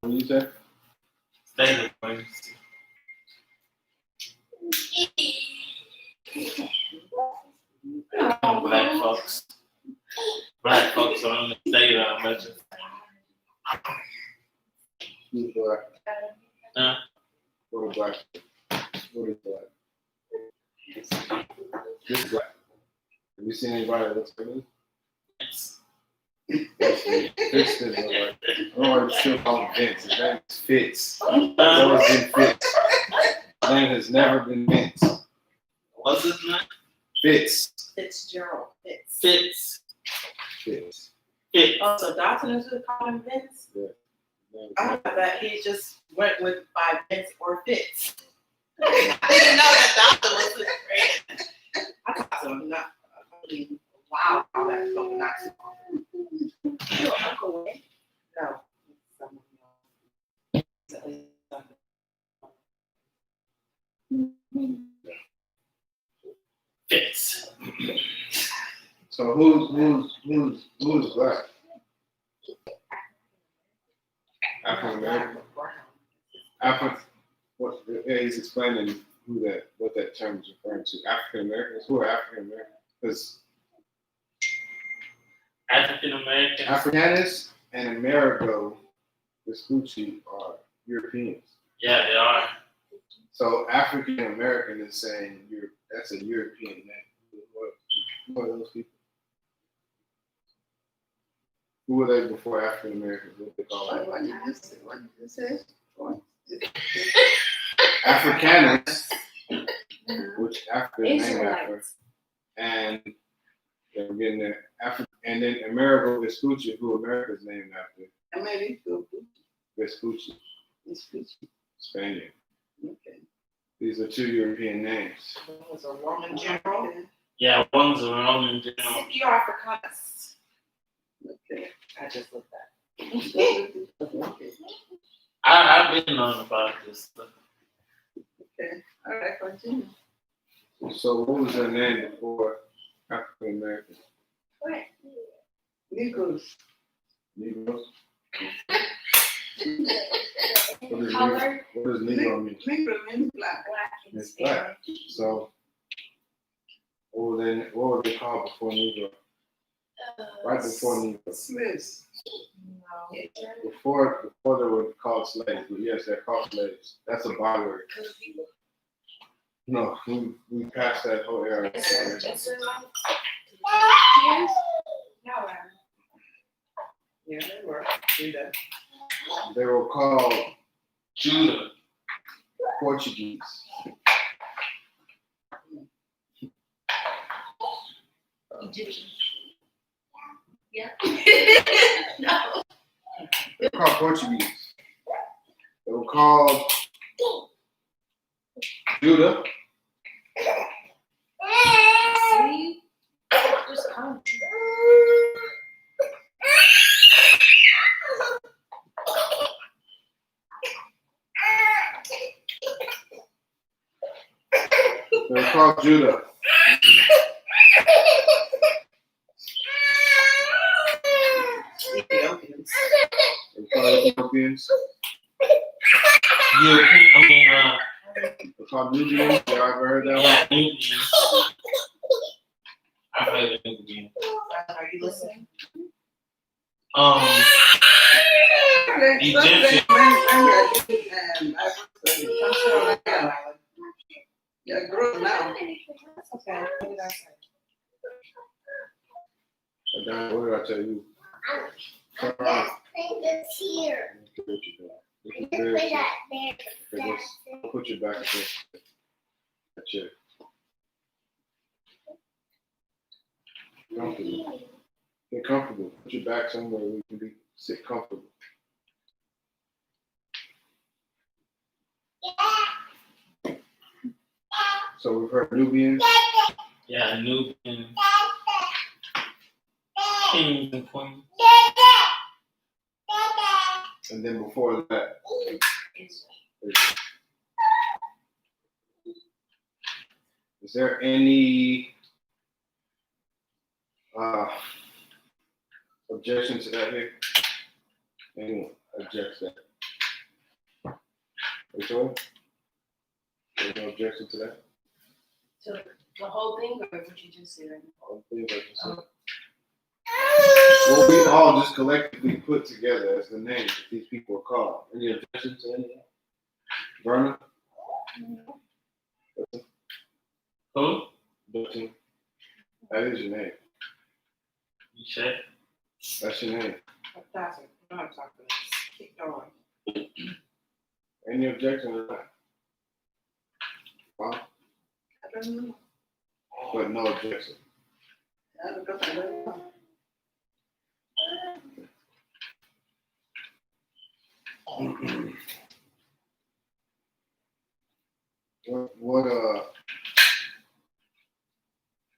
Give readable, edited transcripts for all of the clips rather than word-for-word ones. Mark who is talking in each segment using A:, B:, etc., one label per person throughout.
A: What you say?
B: State of emergency. Black folks are in the state of emergency.
A: Who's black?
B: Huh?
A: What is black? What is black? This black. Have you seen anybody that looks like me? Fitz is like, I don't know why you still call him Vince. His name is Fitz. It's always been Fitz. His name has never been Vince.
B: What's his name?
A: Fitz.
C: Fitzgerald. Fitz.
A: Fitz.
C: Oh, so Dawson is just calling him Vince?
A: Yeah.
C: I thought that he just went with by Vince or Fitz. I didn't know that Dawson was his friend. I thought so. Not. I mean, wow, how that's so nice. Your uncle went? No.
B: Fitz.
A: So who's black? African American. What? He's explaining what that term is referring to. African Americans. Who are African Americans? Because
B: African American.
A: Africanus and Amerigo Vespucci are Europeans.
B: Yeah, they are.
A: So African American is saying that's a European name. Who are those people? Who were they before African Americans? What they call them?
C: What did you say?
A: Africanus, which Africa is named after, and they're getting there. And then Amerigo Vespucci, who America is named after. Vespucci. Spaniard.
C: Okay.
A: These are two European names.
C: One was a Roman general.
B: Yeah, one's a Roman general.
C: Scipio Africanus. Okay. I just looked that.
B: I've been on about this stuff.
C: Okay. All right, continue.
A: So what was their name before African Americans?
C: Negroes.
A: Negroes? What does Negro mean?
C: Negro means black.
A: It's black. So what were they called before Negro? Right before Negro.
C: Slaves.
A: Before they were called slaves, but yes, they're called slaves. That's a byword. No, we passed that whole era.
C: Yeah, they were. Judah.
A: They were called
B: Judah.
A: Portuguese.
D: Egyptian. Yeah. No.
A: They were called Portuguese. They were called Judah.
D: See? Just come.
A: They were called Judah.
C: Ethiopians.
A: They were called Ethiopians. They're called Nubians. Y'all ever heard that one?
B: Yeah, Nubians. I've heard of Nubians.
C: Are you listening?
B: Egyptian.
C: Yeah, grown now. Okay, what did I say?
A: What did I tell you? Turn around.
D: Here.
A: Look at
D: Put
A: this.
D: that there.
A: Put your back against that chair. Comfortable. Get comfortable. Put your back somewhere where you can sit comfortable. So we've heard Nubians.
B: Yeah, Nubians. Kings and queens.
A: And then before that, is there any objection to that here? Anyone objects to that? Which one? There's no objection to that?
D: So the whole thing, or what you just said?
A: All the things I just said. What we all just collectively put together as the names that these people are called. Any objection to any of that? Verna?
B: Who?
A: Dutton? That is your name.
B: You said?
A: That's your name.
C: That's it. I'm not talking about this. Keep going.
A: Any objection to that? Well,
C: I don't know.
A: but no objection.
C: I don't know.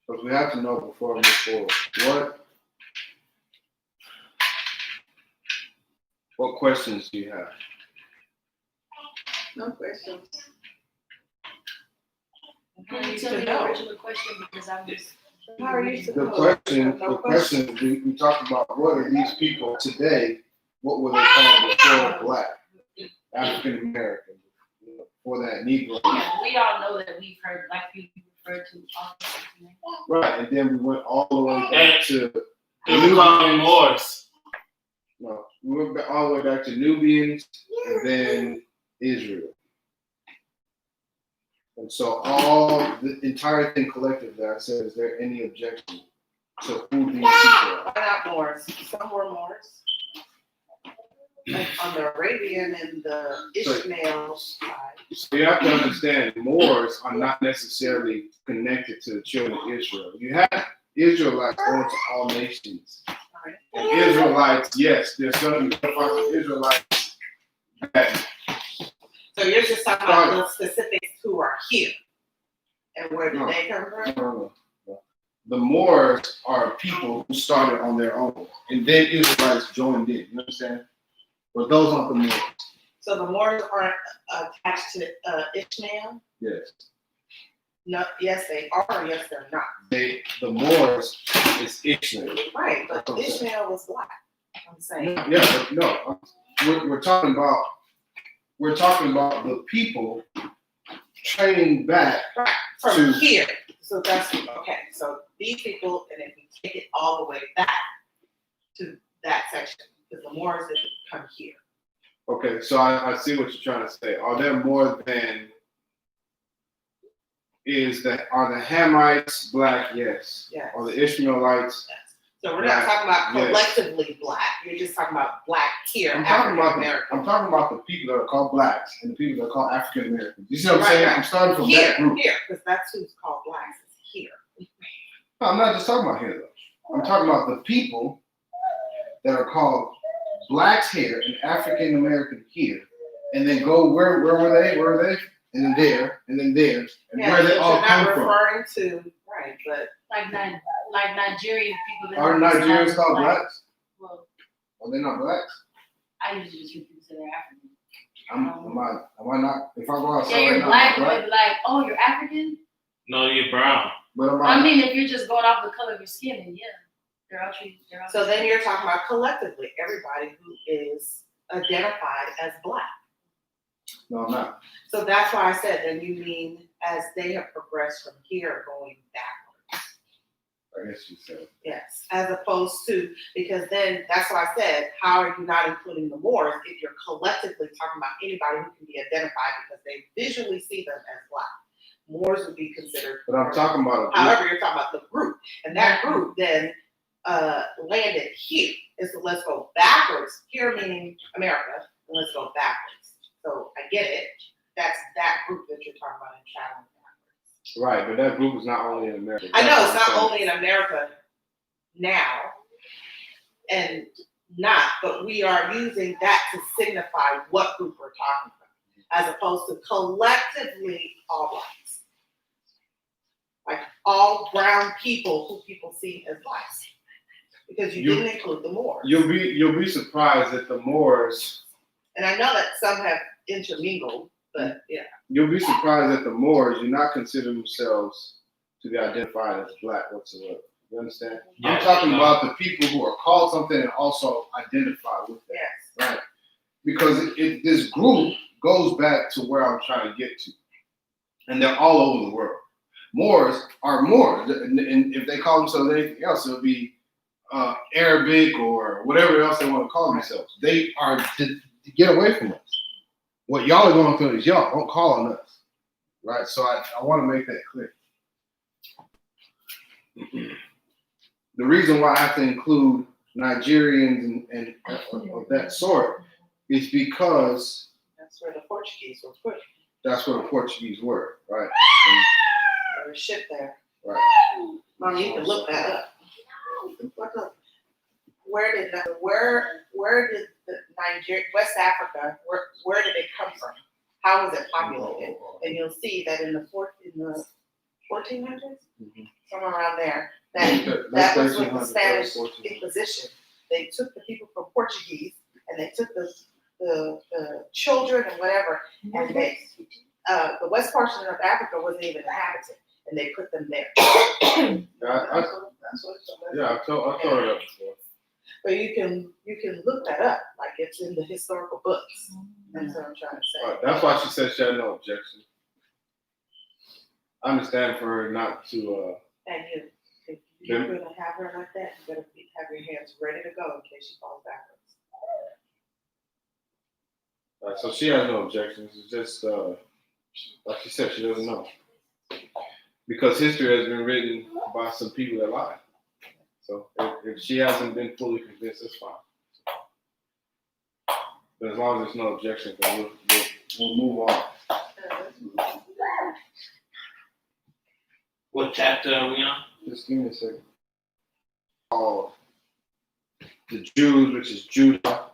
A: Because we have to know before we move forward. What questions do you have?
C: No questions.
D: Can you tell me the original question because I was.
C: How are you
A: The
C: supposed
A: question, we talked about what are these people today, what were they called before black, African American, before that Negro.
D: Yeah, we all know that we've heard black people referred to all the time.
A: Right, and then we went all the way back to,
B: They were calling Moors.
A: no, we went back all the way back to Nubians and then Israel. And so all, the entire thing collectively, I said, is there any objection to who these people are?
C: Why not Moors? Some were Moors. Like on the Arabian and the Ishmael side.
A: So you have to understand, Moors are not necessarily connected to the children of Israel. You have Israelites going to all nations.
C: Right.
A: And Israelites, yes, there's some Israelites that,
C: So you're just talking about the specifics who are here. And where did they come from?
A: no. The Moors are people who started on their own, and then Israelites joined in. You understand? But those aren't the Moors.
C: So the Moors aren't attached to Ishmael?
A: Yes.
C: No, yes, they are. Yes, they're not.
A: The Moors is Ishmael.
C: Right, but Ishmael was black. I'm saying.
A: Yeah, but no. We're talking about the people training back
C: From
A: to
C: here. So that's okay. So these people, and if we take it all the way back to that section, because the Moors didn't come here.
A: Okay, so I see what you're trying to say. Are there more than are the Hamites black? Yes.
C: Yes.
A: Are the Ishmaelites?
C: Yes. So we're not talking about
A: Yes.
C: collectively black. You're just talking about black here,
A: I'm talking
C: African
A: about
C: American.
A: the people that are called blacks and the people that are called African Americans. You see what I'm
C: Right,
A: saying?
C: right.
A: I'm starting from that group.
C: Here, because that's who's called blacks is here.
A: No, I'm not just talking about here though. I'm talking about the people that are called blacks here and African American here, and then go where were they? Where are they? And then there, and then there, and
C: Yeah,
A: where they
C: but
A: all
C: you're
A: come
C: not
A: from.
C: referring to right, but
D: Like Nigerian people. that
A: Are Nigerians called blacks?
D: Well,
A: Are they not blacks?
D: I usually just hear people say they're African.
A: Am I not? If I go outside,
D: Yeah, you're
A: right now,
D: black,
A: I'm
D: but like, oh, you're African?
B: No, you're brown.
A: But am
D: I mean, if you're just going off the color of your skin, then yeah, they're all treated.
C: so then you're talking about collectively everybody who is identified as black.
A: No, I'm not.
C: So that's why I said then you mean as they have progressed from here going backwards.
A: I guess you said.
C: Yes, as opposed to, because then that's why I said, how are you not including the Moors if you're collectively talking about anybody who can be identified because they visually see them as black? Moors would be considered.
A: But I'm talking about a group.
C: However, you're talking about the group, and that group then landed here. And so let's go backwards. Here meaning America, and let's go backwards. So I get it. That's that group that you're talking about in traveling backwards.
A: Right, but that group is not only in America.
C: I know it's
A: That's
C: not
A: what I'm
C: only in America now, and not, but we are using that to signify what group we're talking about, as opposed to collectively all blacks. Like all brown people who people see as blacks. Because you didn't include the Moors.
A: You'll be surprised that the Moors.
C: And I know that some have intermingled, but yeah.
A: You'll be surprised that the Moors do not consider themselves to be identified as black whatsoever. You understand?
B: Yeah,
A: I'm talking about the people who are called something and also identify with that.
C: Yes.
A: Right? Because this group goes back to where I'm trying to get to. And they're all over the world. Moors are Moors. And if they call themselves anything else, it'll be Arabic or whatever else they want to call themselves. They are to get away from us. What y'all are going through is y'all. Don't call on us. Right? So I want to make that clear. The reason why I have to include Nigerians and of that sort is because
C: That's where the Portuguese were put.
A: that's where the Portuguese were, right?
C: They were shipped there.
A: Right.
C: Mom, you can look that up. Look up. Where did the Nigeria, West Africa, where did it come from? How was it populated? And you'll see that in the 1400s,
A: Mhm.
C: somewhere around there, that was with the Spanish Inquisition. They took the people from Portuguese and they took the children and whatever, and they the west portion of Africa wasn't even inhabited, and they put them there. That's what it's about.
A: Yeah, I've told her that before.
C: But you can look that up, like it's in the historical books. That's what I'm trying to say.
A: Right. That's why she said she had no objection. I understand for her not to.
C: And if you're gonna have her like that, you better have your hands ready to go in case she falls backwards.
A: So she has no objections. It's just like she said, she doesn't know because history has been written by some people that lie. So if she hasn't been fully convinced, that's fine. But as long as there's no objection, then we'll move on.
B: What chapter are we on?
A: Just give me a second. Called the Jews, which is Judah,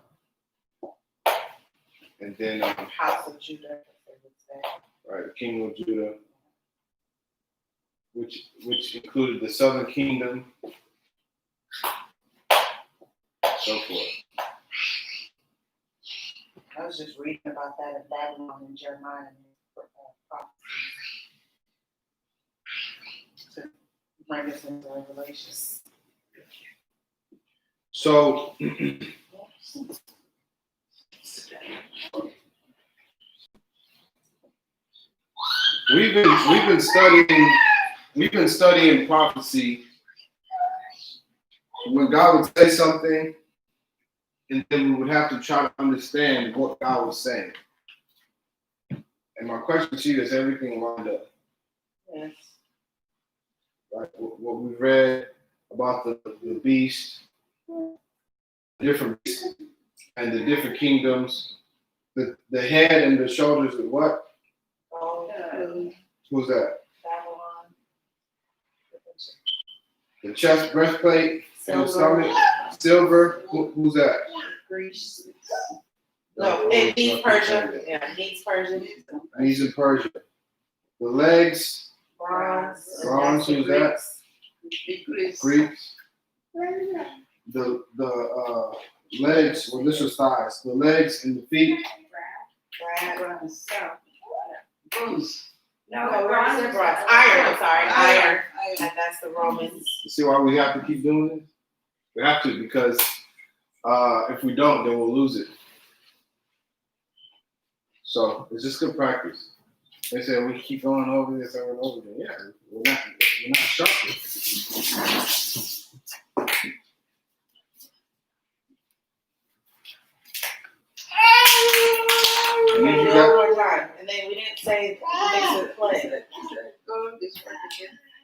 A: and then
C: House of Judah, they would say.
A: right, the kingdom of Judah, which included the southern kingdom, so forth.
C: I was just reading about that in Babylon and Jeremiah and prophecies to bring us into Revelation.
A: So we've been studying prophecy. When God would say something, and then we would have to try to understand what God was saying. And my question to you is everything lined up?
C: Yes.
A: Right? What we read about the beast, different beasts, and the different kingdoms, the head and the shoulders of what? Who's that?
C: Babylon.
A: The chest breastplate and the
C: Silver.
A: stomach, silver. Who's that?
C: Greece. No, it means Persia. Yeah, it means Persia.
A: He's in Persia. The legs,
C: Bronze.
A: Bronze, who's that?
C: Greece.
A: Greeks. The legs, well, this was thighs. The legs and the feet.
C: No, bronze and bronze. Iron, I'm sorry, iron. And that's the Romans.
A: You see why we have to keep doing this? We have to because if we don't, then we'll lose it. So it's just good practice. They say we keep going over this over and over again. Yeah, we're not sharp. And then you got,
C: One more time. And then we didn't say mix it play.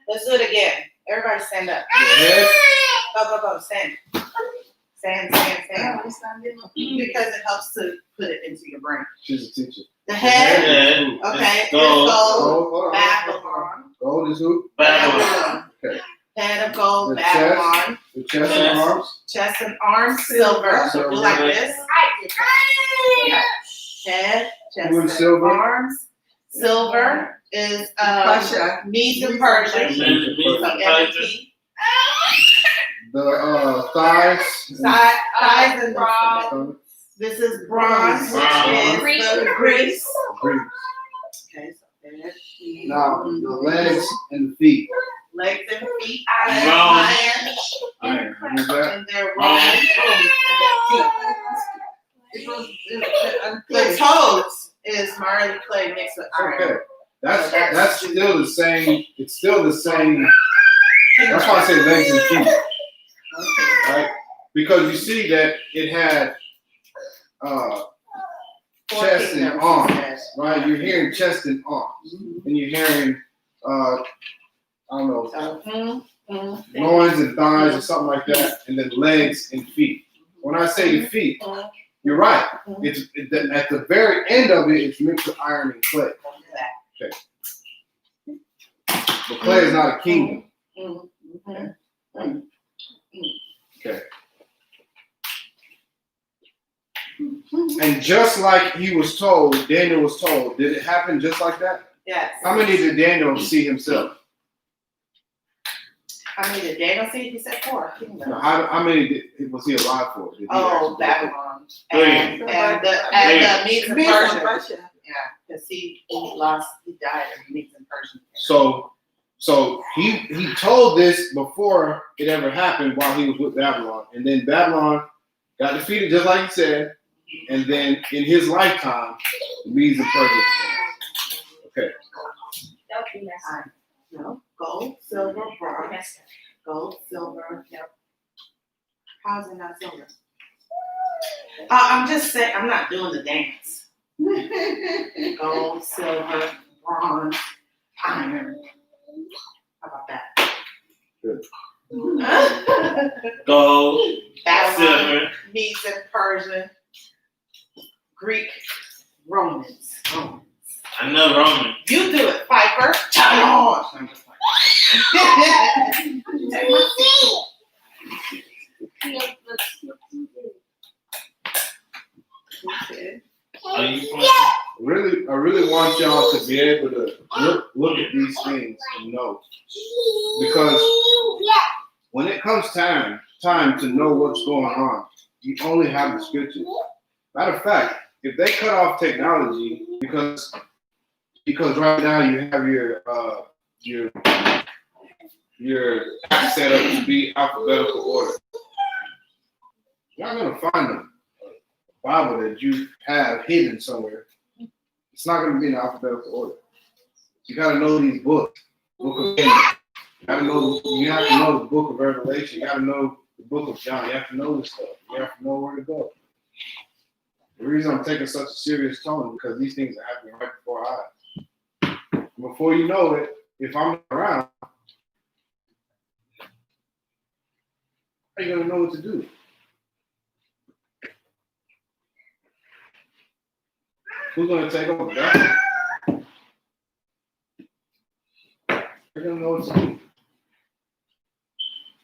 C: Let's do it again. Everybody stand up.
A: the head,
C: Go. Stand. Stand. Because it helps to put it into your brain.
A: she's a teacher.
C: The head.
B: Head.
C: Okay.
B: It's gold.
C: Gold.
A: Hold on.
C: Babylon.
A: Gold is who?
B: Babylon.
A: Okay.
C: Head of gold.
A: The
C: Babylon.
A: The chest and arms.
C: Chest and arms. Silver. So do like this. Head. Chest
A: Who
C: and
A: is silver?
C: arms. Silver is Medes and Persians.
A: The thighs.
C: Thighs and bronze.
A: Stomach.
C: This is bronze,
B: Bronze.
C: which is the Greece.
A: Greeks.
C: Okay, so there's the
A: Now the legs and the feet.
C: legs and feet.
B: Wrong.
A: Iron. Who's that?
C: And they're Roman. The toes is marley clay mixed with iron.
A: Okay. That's still the same. It's still the same. That's why I say legs and feet, right? Because you see that it had chest and arms, right? You're hearing chest and arms, and you're hearing I don't know, loins and thighs or something like that, and then legs and feet. When I say the feet, you're right. It's at the very end of it, it's mixed with iron and clay. But clay is not a kingdom. Okay. And just like he was told, Daniel was told, did it happen just like that?
C: Yes.
A: How many did Daniel see himself?
C: How many did Daniel see? He said 4.
A: No, how many was he alive for? Did he
C: Oh,
A: actually-
C: Babylon.
B: Three.
C: And the Medes and Persians. Yeah, because he died in Medes and Persians.
A: So he told this before it ever happened while he was with Babylon. And then Babylon got defeated just like he said. And then in his lifetime, the Medes and Persians came. Okay.
D: That would be nice.
C: No, gold, silver, bronze. Gold, silver, yep. How's it not silver? I'm just saying, I'm not doing the dance. Gold, silver, bronze, iron. How about that?
A: Good.
B: Gold,
C: Babylon,
B: silver.
C: Medes and Persian, Greek, Romans.
B: I know Roman.
C: You do it, Piper. Challenge. I'm just like. Take my seat.
B: Are you from?
A: I really want y'all to be able to look at these things and know. Because when it comes time to know what's going on, you only have the scriptures. Matter of fact, if they cut off technology because right now you have your app set up to be alphabetical order, you're not gonna find a Bible that you have hidden somewhere. It's not gonna be in alphabetical order. You gotta know these books. Book of Amos. You have to know the book of Revelation. You gotta know the book of John. You have to know this stuff. You have to know where to go. The reason I'm taking such a serious tone is because these things are happening right before our eyes. Before you know it, if I'm not around, how are you gonna know what to do? Who's gonna take over? God? They're gonna know what to do.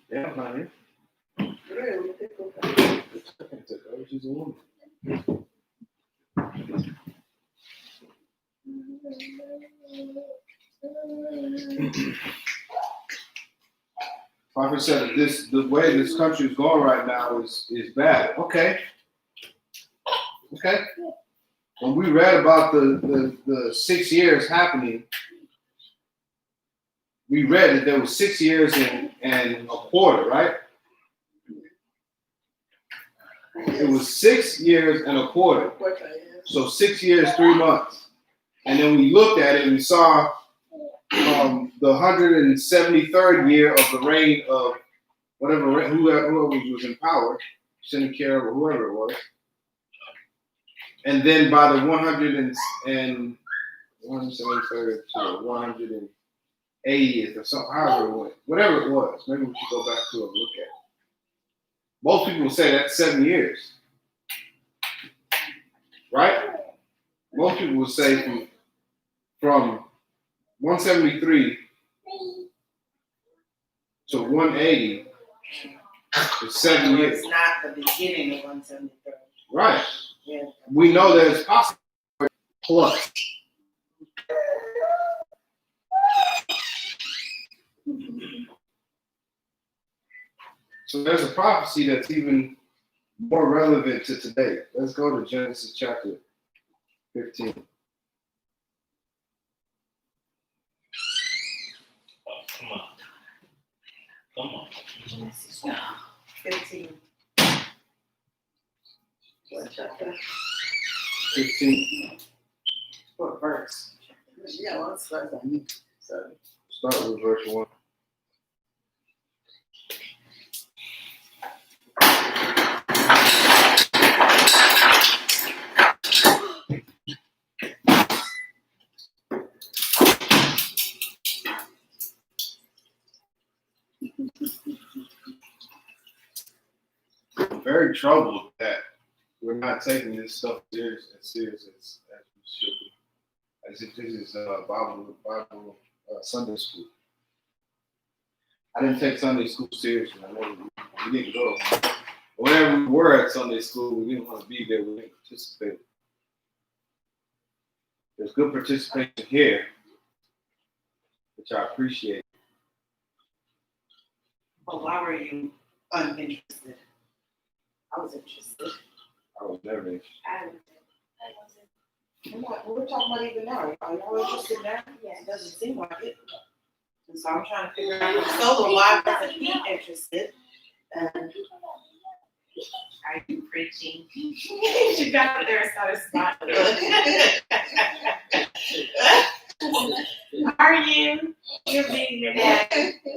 A: Yeah, I'm not here. She's a woman. Prophet said that the way this country is going right now is bad. Okay. When we read about the 6 years happening, we read that there was 6 years and a quarter, right? It was 6 years and a quarter. So 6 years, 3 months. And then we looked at it and we saw the 173rd year of the reign of whoever was in power, Sennacherib or whoever it was. And then by the 173rd to 180th or something, however it went, whatever it was, maybe we should go back to it and look at it. Most people say that's 7 years, right? Most people would say from 173 to 180 is 7 years.
C: It's not the beginning of 173.
A: Right.
C: Yeah.
A: We know that it's possible plus. So there's a prophecy that's even more relevant to today. Let's go to Genesis chapter 15.
B: Oh, come on.
C: 15. What chapter?
A: 15.
C: What verse?
E: Yeah, well, it's first on you. So,
A: Start with verse 1. I'm very troubled that we're not taking this stuff serious as we should be. As if this is Bible Sunday school. I didn't take Sunday school seriously. I know we didn't go. Whenever we were at Sunday school, we didn't want to be there. We didn't participate. There's good participation here, which I appreciate.
C: But why were you uninterested? I was interested.
A: I was never interested.
C: We're talking about even now. Are you interested now? It doesn't seem like it. And so I'm trying to figure out so why wasn't he interested? And
D: Are you preaching?
C: she got there and started smiling.
D: Are you? You're being your dad.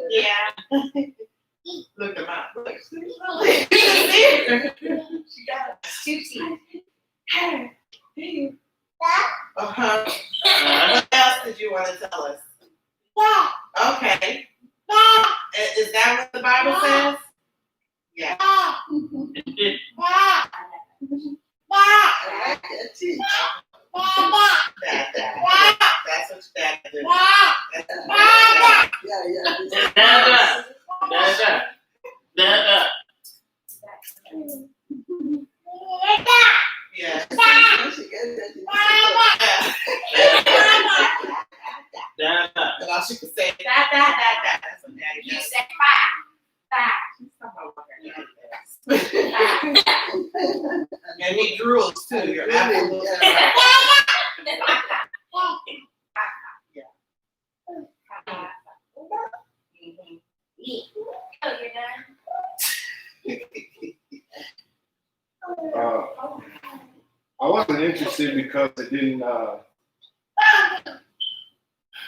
D: Yeah.
C: Look at my look.
D: She got two teeth.
C: Uh-huh. What else did you want to tell us? Okay. Is that what the Bible says? Yeah.
E: I like that too.
C: That's what dad did.
E: Yeah.
C: Yeah.
E: She gets that.
C: And all she could say, that's what daddy
D: You
C: does.
D: said five.
C: And he drools too. You're absolutely
E: Yeah.
C: right.
D: Oh, you're done?
A: I wasn't interested because it didn't. I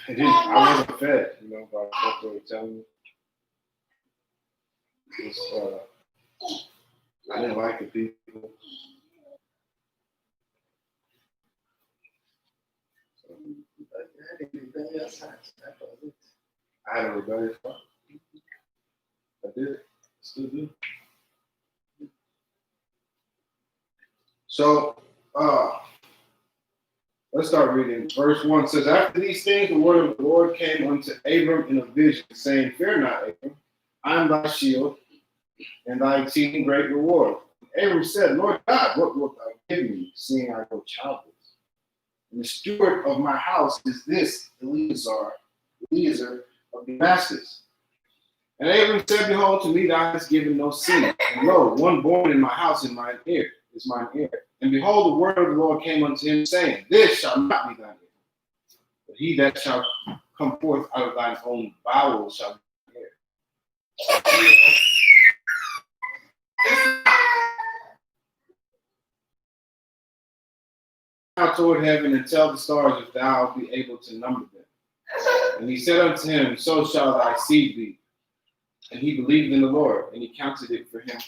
A: wasn't fed, by what they were telling me. I didn't like the people. I had a rebellious heart. I did. Still do. So, let's start reading. Verse 1 says, After these things, the word of the Lord came unto Abram in a vision, saying, Fear not, Abram, I am thy shield, and thy exceeding great reward. Abram said, Lord God, what wilt thou give me, seeing I go childless? And the steward of my house is this Eliezer of Damascus. And Abram said, Behold, to me thou hast given no seed, and lo, one born in my house is mine heir. And behold, the word of the Lord came unto him, saying, This shall not be thine heir, but he that shall come forth out of thine own bowels shall be thine heir. Now toward heaven and tell the stars if thou be able to number them. And he said unto him, So shall thy seed be. And he believed in the Lord, and he counted it for him,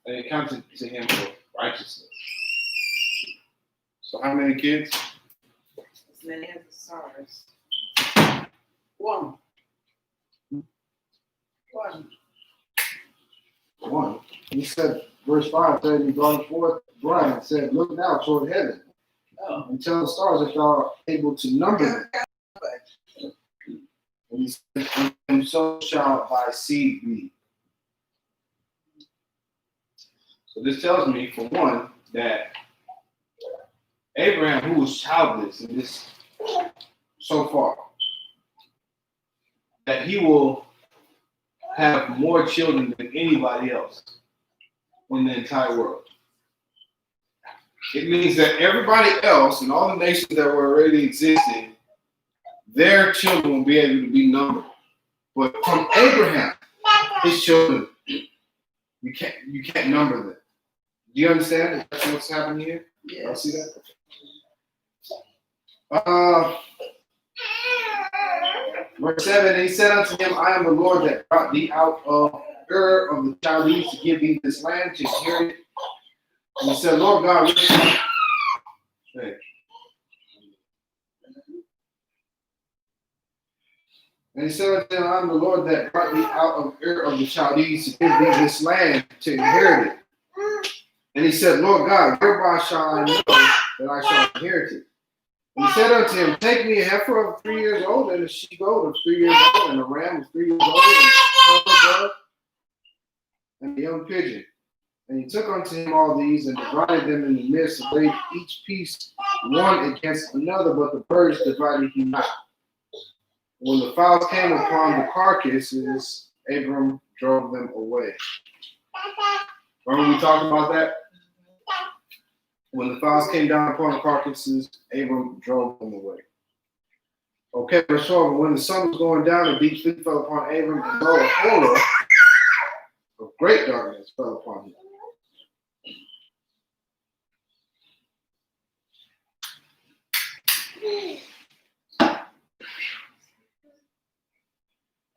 A: and it counted to him for righteousness. So how many kids?
C: As many as the stars.
E: One.
A: He said, verse 5 said, he brought forth Brian and said, Look now toward heaven and tell the stars if thou art able to number them. And he said, And so shall thy seed be. So this tells me, for one, that Abraham, who was childless in this so far, that he will have more children than anybody else in the entire world. It means that everybody else and all the nations that were already existing, their children will be able to be numbered. But from Abraham, his children, you can't number them. Do you understand? That's what's happening here?
E: Yes.
A: Y'all see that? Verse 7, he said unto him, I am the Lord that brought thee out of Ur of the Chaldees to give thee this land to inherit it. And he said, Lord God, hey. And he said unto him, I am the Lord that brought thee out of Ur of the Chaldees to give thee this land to inherit it. And he said, Lord God, whereby shall I know that I shall inherit it? And he said unto him, take me a heifer of 3 years old, and a she-goat of 3 years old, and a ram of 3 years old, and a turtle dove, and a young pigeon. And he took unto him all these, and divided them in the midst, and laid each piece one against another, but the birds divided he not. When the fowls came upon the carcasses, Abram drove them away. Remember we talked about that? When the fowls came down upon the carcasses, Abram drove them away. Okay, verse 12. When the sun was going down, a deep sleep fell upon Abram, and lo, a horror of great darkness fell upon him.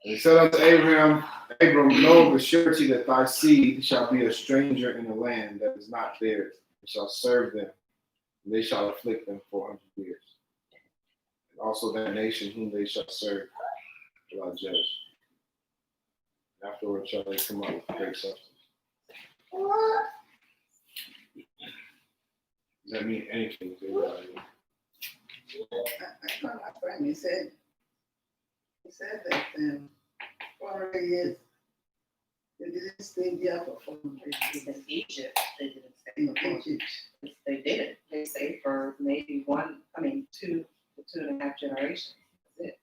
A: And he said unto Abram, know of a surety that thy seed shall be a stranger in a land that is not theirs, and shall serve them, and they shall afflict them 400 years. And also that nation whom they shall serve shall I judge. Afterwards shall they come up with great substance. Does that mean anything to you?
E: I called my friend. He said that 400 years they didn't stay there for 400 years.
C: In Egypt, they didn't stay
E: In
C: for 400.
E: Egypt.
C: They didn't. They stayed for maybe 2.5 generations. That's it.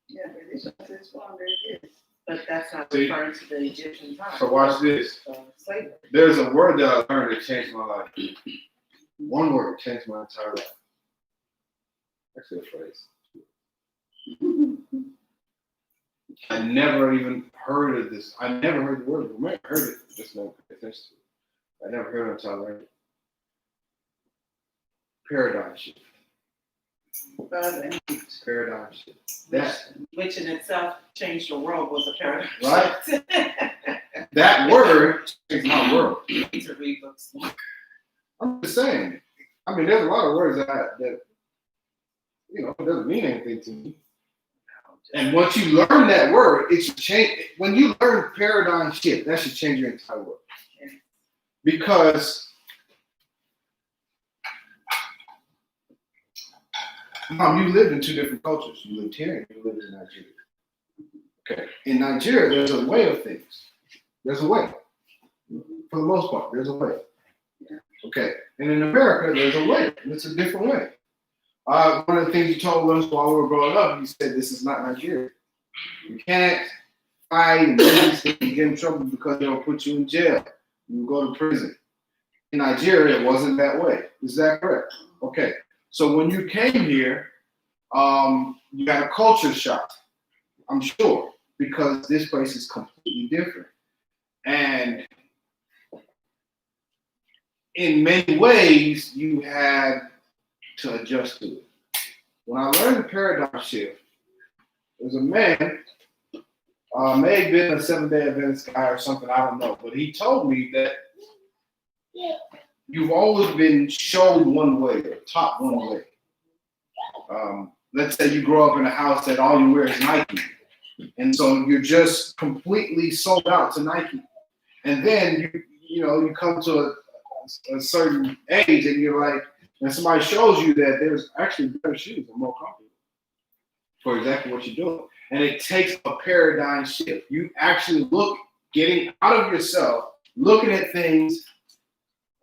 E: Yeah, but this one says 400 years.
C: But that's not
A: See?
C: referring to the Egyptian time.
A: So watch this.
C: So slavery.
A: There's a word that I learned that changed my life. One word changed my entire life. Actually, a phrase. I never even heard of this. I never heard the word. I might have heard it, just never paid attention to it. I never heard it until I learned it. Paradigm shift. Paradigm shift. That
C: Which in itself changed the world was a paradigm.
A: Right.
C: shift.
A: that word changed my world.
C: You need to read books.
A: I'm just saying. I mean, there's a lot of words that it doesn't mean anything to me. And once you learn that word, it should change. When you learn paradigm shift, that should change your entire world. Because you lived in two different cultures. You lived here and you lived in Nigeria. Okay. In Nigeria, there's a way of things. There's a way. For the most part, there's a way. Okay. And in America, there's a way. And it's a different way. One of the things you told us while we were growing up, you said this is not Nigeria. You can't fight and get in trouble because they'll put you in jail. You go to prison. In Nigeria, it wasn't that way. Is that correct? Okay. So when you came here, you got a culture shock, I'm sure, because this place is completely different. And in many ways, you had to adjust to it. When I learned the paradigm shift, there was a man, may have been a Seventh-day Adventist guy or something, I don't know, but he told me that you've always been shown one way or taught one way. Let's say you grow up in a house that all you wear is Nike. And so you're just completely sold out to Nike. And then you come to a certain age and you're like, and somebody shows you that there's actually better shoes and more comfortable for exactly what you're doing. And it takes a paradigm shift. You actually getting out of yourself, looking at things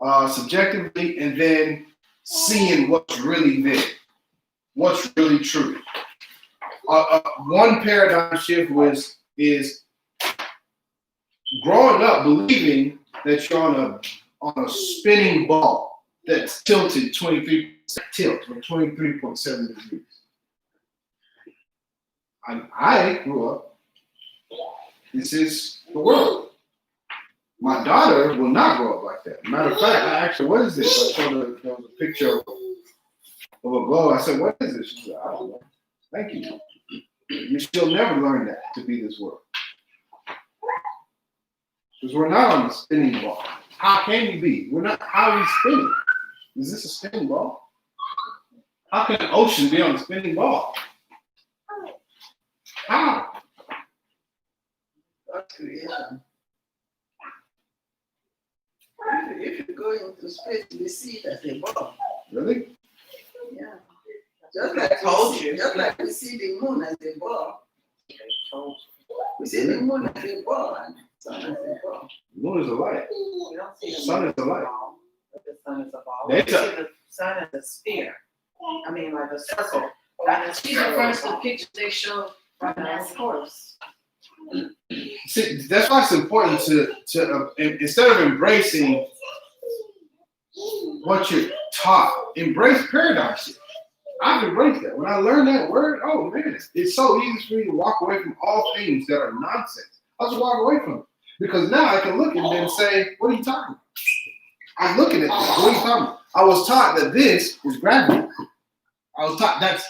A: subjectively, and then seeing what's really there, what's really true. One paradigm shift is growing up believing that you're on a spinning ball that's tilted 23.7 degrees. I grew up. This is the world. My daughter will not grow up like that. Matter of fact, what is this? I showed her there was a picture of of a globe. I said, what is this? She said, I don't know. Thank you. You'll never learn that to be this world. Because we're not on the spinning ball. How can you be? We're not. How are we spinning? Is this a spinning ball? How can an ocean be on a spinning ball? How?
E: God's creation. If you go into space, we see it as a ball.
A: Really?
E: Yeah. Just like just like we see the moon as a ball. We see the moon as a ball and the sun as a ball.
A: The moon is a light.
C: You don't see
A: The
C: the
A: sun
C: moon
A: is a
C: as a
A: light.
C: ball, but the sun is a ball.
A: They
C: You
A: tell-
C: see the sun as a sphere. I mean, like a circle. Not a
D: She
C: sphere.
D: refers to the picture they showed from
C: Right,
D: last
C: of course.
A: See, that's why it's important to instead of embracing what you're taught, embrace paradigm shift. I've embraced that. When I learned that word, oh man, it's so easy for me to walk away from all things that are nonsense. I'll just walk away from it. Because now I can look at it and say, what are you talking about? I'm looking at this. What are you talking about? I was taught that this is gravity. I was taught that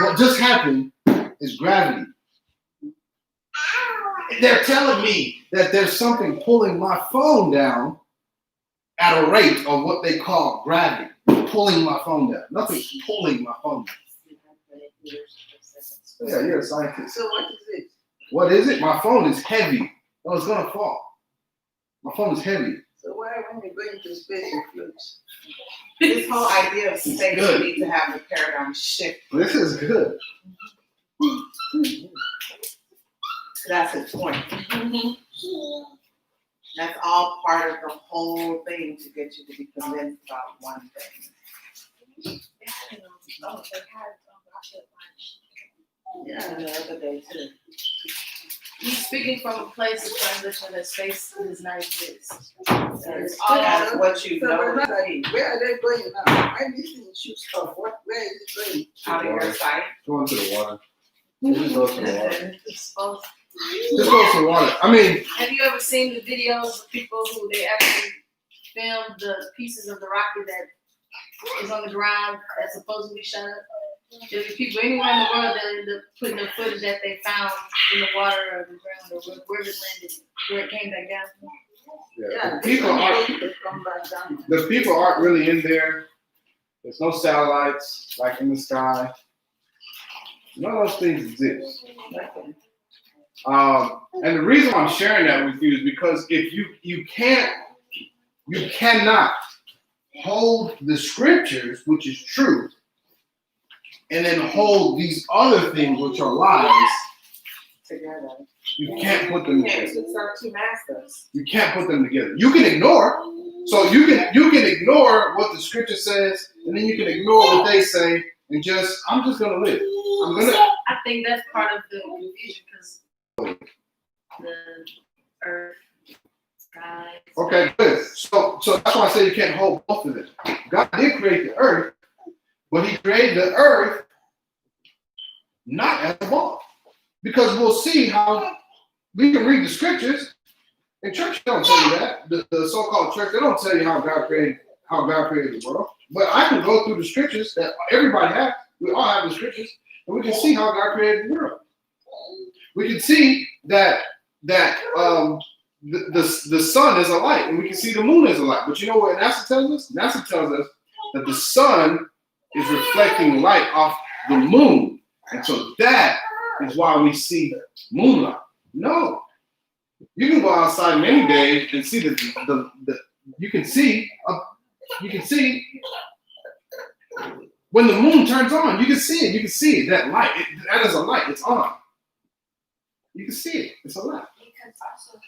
A: what just happened is gravity. They're telling me that there's something pulling my phone down at a rate of what they call gravity. Pulling my phone down. Nothing's pulling my phone down. Yeah, you're a scientist.
E: So what is it?
A: What is it? My phone is heavy. Oh, it's gonna fall. My phone is heavy.
E: So why when you go into space it floats?
C: This whole idea of space,
A: Good.
C: we need to have the paradigm shift.
A: This is good.
C: That's his point. That's all part of the whole thing to get you to be convinced about one thing.
E: Yeah.
C: And the other day too.
D: He's speaking from a place of transition that space does not exist.
C: That's
D: all
C: that's what you
E: So
C: know.
E: we're not
C: to be
E: where are they going now? When this thing shoots off, where is it going?
C: out of your sight.
A: Go into the water. Just go to the water.
D: It's supposed-
A: Just go to the water. I mean,
D: Have you ever seen the videos of people who they actually filmed the pieces of the rocket that is on the ground that's supposedly shut up? There's people anywhere in the world that end up putting the footage that they found in the water or the ground or wherever it landed, where it came back down.
E: Yeah,
A: the people aren't really in there. There's no satellites like in the sky. None of those things exist. And the reason I'm sharing that with you is because if you cannot hold the scriptures, which is truth, and then hold these other things, which are lies.
C: Together.
A: You can't put them
C: You can't
A: together.
C: serve two masters.
A: You can't put them together. You can ignore. So you can ignore what the scripture says, and then you can ignore what they say, and I'm just gonna live.
D: I think that's part of the confusion because the earth, sky.
A: Okay, good. So that's why I say you can't hold both of them. God did create the earth, but He created the earth not as a ball, because we'll see how we can read the scriptures. And church don't tell you that. The so-called church, they don't tell you how God created the world. But I can go through the scriptures that everybody has. We all have the scriptures, and we can see how God created the world. We can see that the sun is a light, and we can see the moon as a light. But you know what NASA tells us? NASA tells us that the sun is reflecting light off the moon, and so that is why we see moonlight. No. You can go outside many days and see you can see when the moon turns on, you can see it. You can see it, that light. That is a light. It's on. You can see it. It's a light.
F: Because also,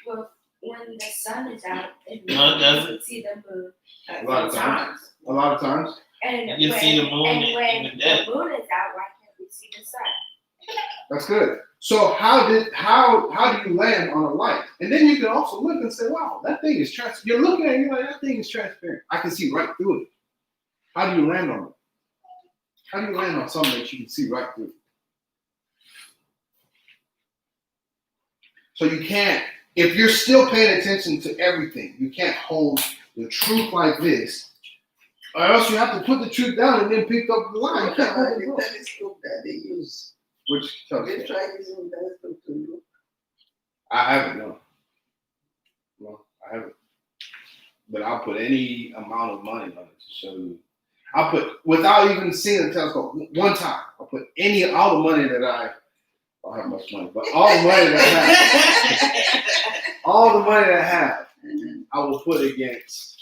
F: well, when the sun is out, it
B: No, it doesn't.
F: you see the moon.
C: At
A: A lot of
C: times.
A: A lot of times.
F: And
B: You
F: when,
B: see the moon
F: and when
B: in the day.
F: the moon is out, why can't we see the sun?
A: That's good. So how do you land on a light? And then you can also look and say, wow, that thing is transparent. You're looking at it, you're like, that thing is transparent. I can see right through it. How do you land on it? How do you land on something that you can see right through? So you can't, if you're still paying attention to everything, you can't hold the truth like this Or else you have to put the truth down and then pick up the line. You can't hold it
E: The
A: up.
E: telescope that they use.
A: Which
E: They
A: telescope?
E: try using telescope to look.
A: I haven't, no. No, I haven't. But I'll put any amount of money on it to show you. I'll put, without even seeing the telescope, one time, I'll put all the money that I don't have much money, but all the money that I have, I will put against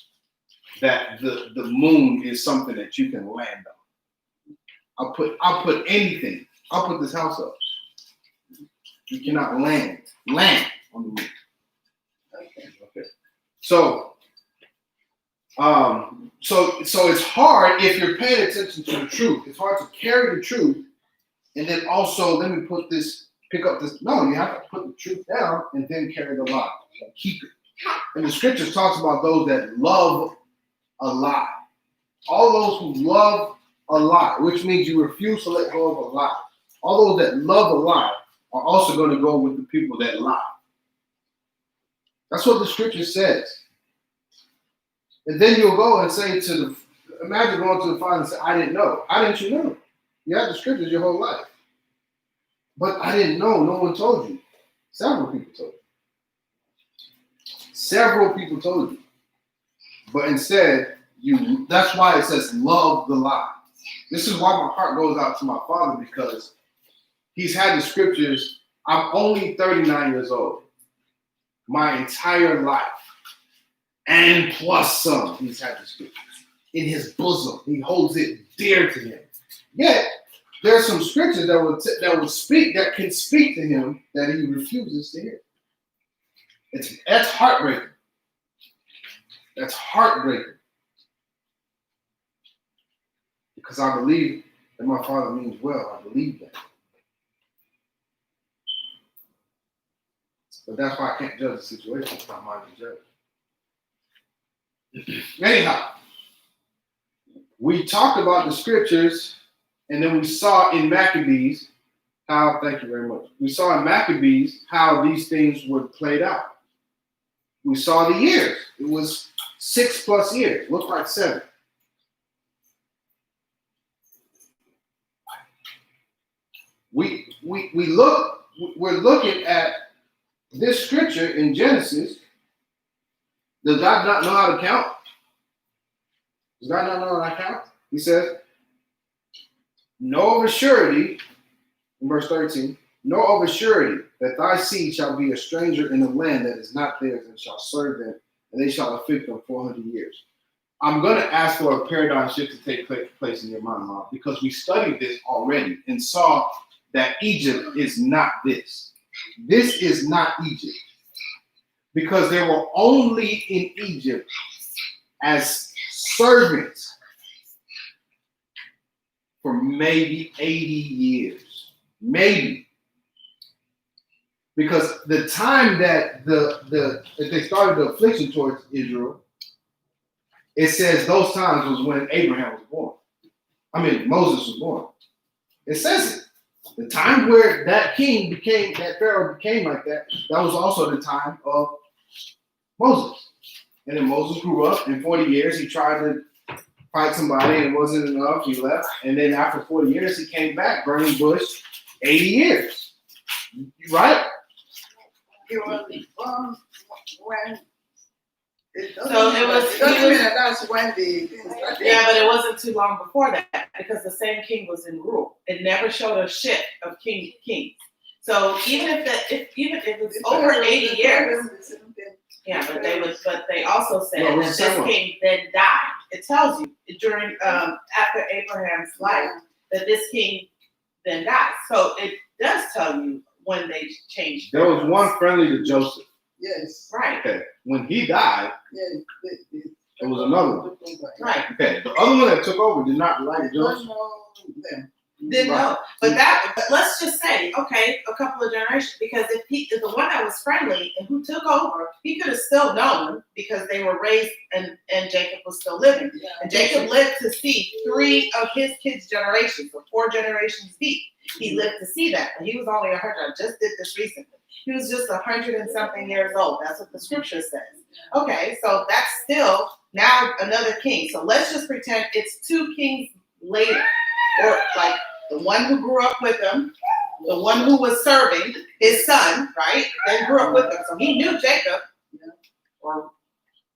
A: that the moon is something that you can land on. I'll put anything. I'll put this house up. You cannot land on the moon. Okay. So it's hard if you're paying attention to the truth. It's hard to carry the truth and then also pick up this. No, you have to put the truth down and then carry the lie. Keep it. And the scriptures talks about those that love a lie. All those who love a lie, which means you refuse to let go of a lie. All those that love a lie are also going to go with the people that lie. That's what the scripture says. And then you'll go and say imagine going to the Father and say, I didn't know. How didn't you know? You had the scriptures your whole life. But I didn't know. No one told you. Several people told you. Several people told you. But instead, that's why it says love the lie. This is why my heart goes out to my father, because he's had the scriptures. I'm only 39 years old. My entire life, and plus some, he's had the scriptures in his bosom. He holds it dear to him. Yet, there are some scriptures that can speak to him that he refuses to hear. That's heartbreaking. That's heartbreaking. Because I believe that my father means well. I believe that. But that's why I can't judge the situation. It's not mine to judge. Anyhow, we talked about the scriptures, and then we saw in Maccabees how, thank you very much. We saw in Maccabees how these things were played out. We saw the years. It was 6+ years. Looked like 7. We're looking at this scripture in Genesis. Does God not know how to count? Does God not know how to count? He says, know of a surety, in verse 13, know of a surety that thy seed shall be a stranger in a land that is not theirs, and shall serve them, and they shall afflict them 400 years. I'm going to ask for a paradigm shift to take place in your mind, Mom, because we studied this already and saw that Egypt is not this. This is not Egypt. Because they were only in Egypt as servants for maybe 80 years. Maybe. Because the time that that they started the affliction towards Israel, it says those times was when Abraham was born. Moses was born. It says it. The time where that Pharaoh became like that was also the time of Moses. And then Moses grew up. In 40 years, he tried to fight somebody, and it wasn't enough. He left. And then after 40 years, he came back, burning bush, 80 years. Right?
E: He was when.
C: So it was.
E: That's when the.
C: Yeah, but it wasn't too long before that, because the same king was in rule. It never showed a shift of kings. So even if it was over 80 years, yeah, but they also said that this king then died. It tells you during after Abraham's life that this king then died. So it does tell you when they changed.
A: There was one friendly to Joseph.
E: Yes.
C: Right.
A: Okay. When he died,
E: Yeah.
A: there was another one.
C: Right.
A: Okay. The other one that took over did not like Joseph.
C: Didn't know. But let's just say, okay, a couple of generations, because if the one that was friendly and who took over, he could have still known, because they were raised and Jacob was still living.
E: Yeah.
C: And Jacob lived to see 3 of his kids' generations, so 4 generations deep. He lived to see that. But he was only 100. I just did this recently. He was just 100 and something years old. That's what the scripture says. Okay, so that's still now another king. So let's just pretend it's 2 kings later, or like the one who grew up with him, the one who was serving his son, right? Then grew up with him. So he knew Jacob, or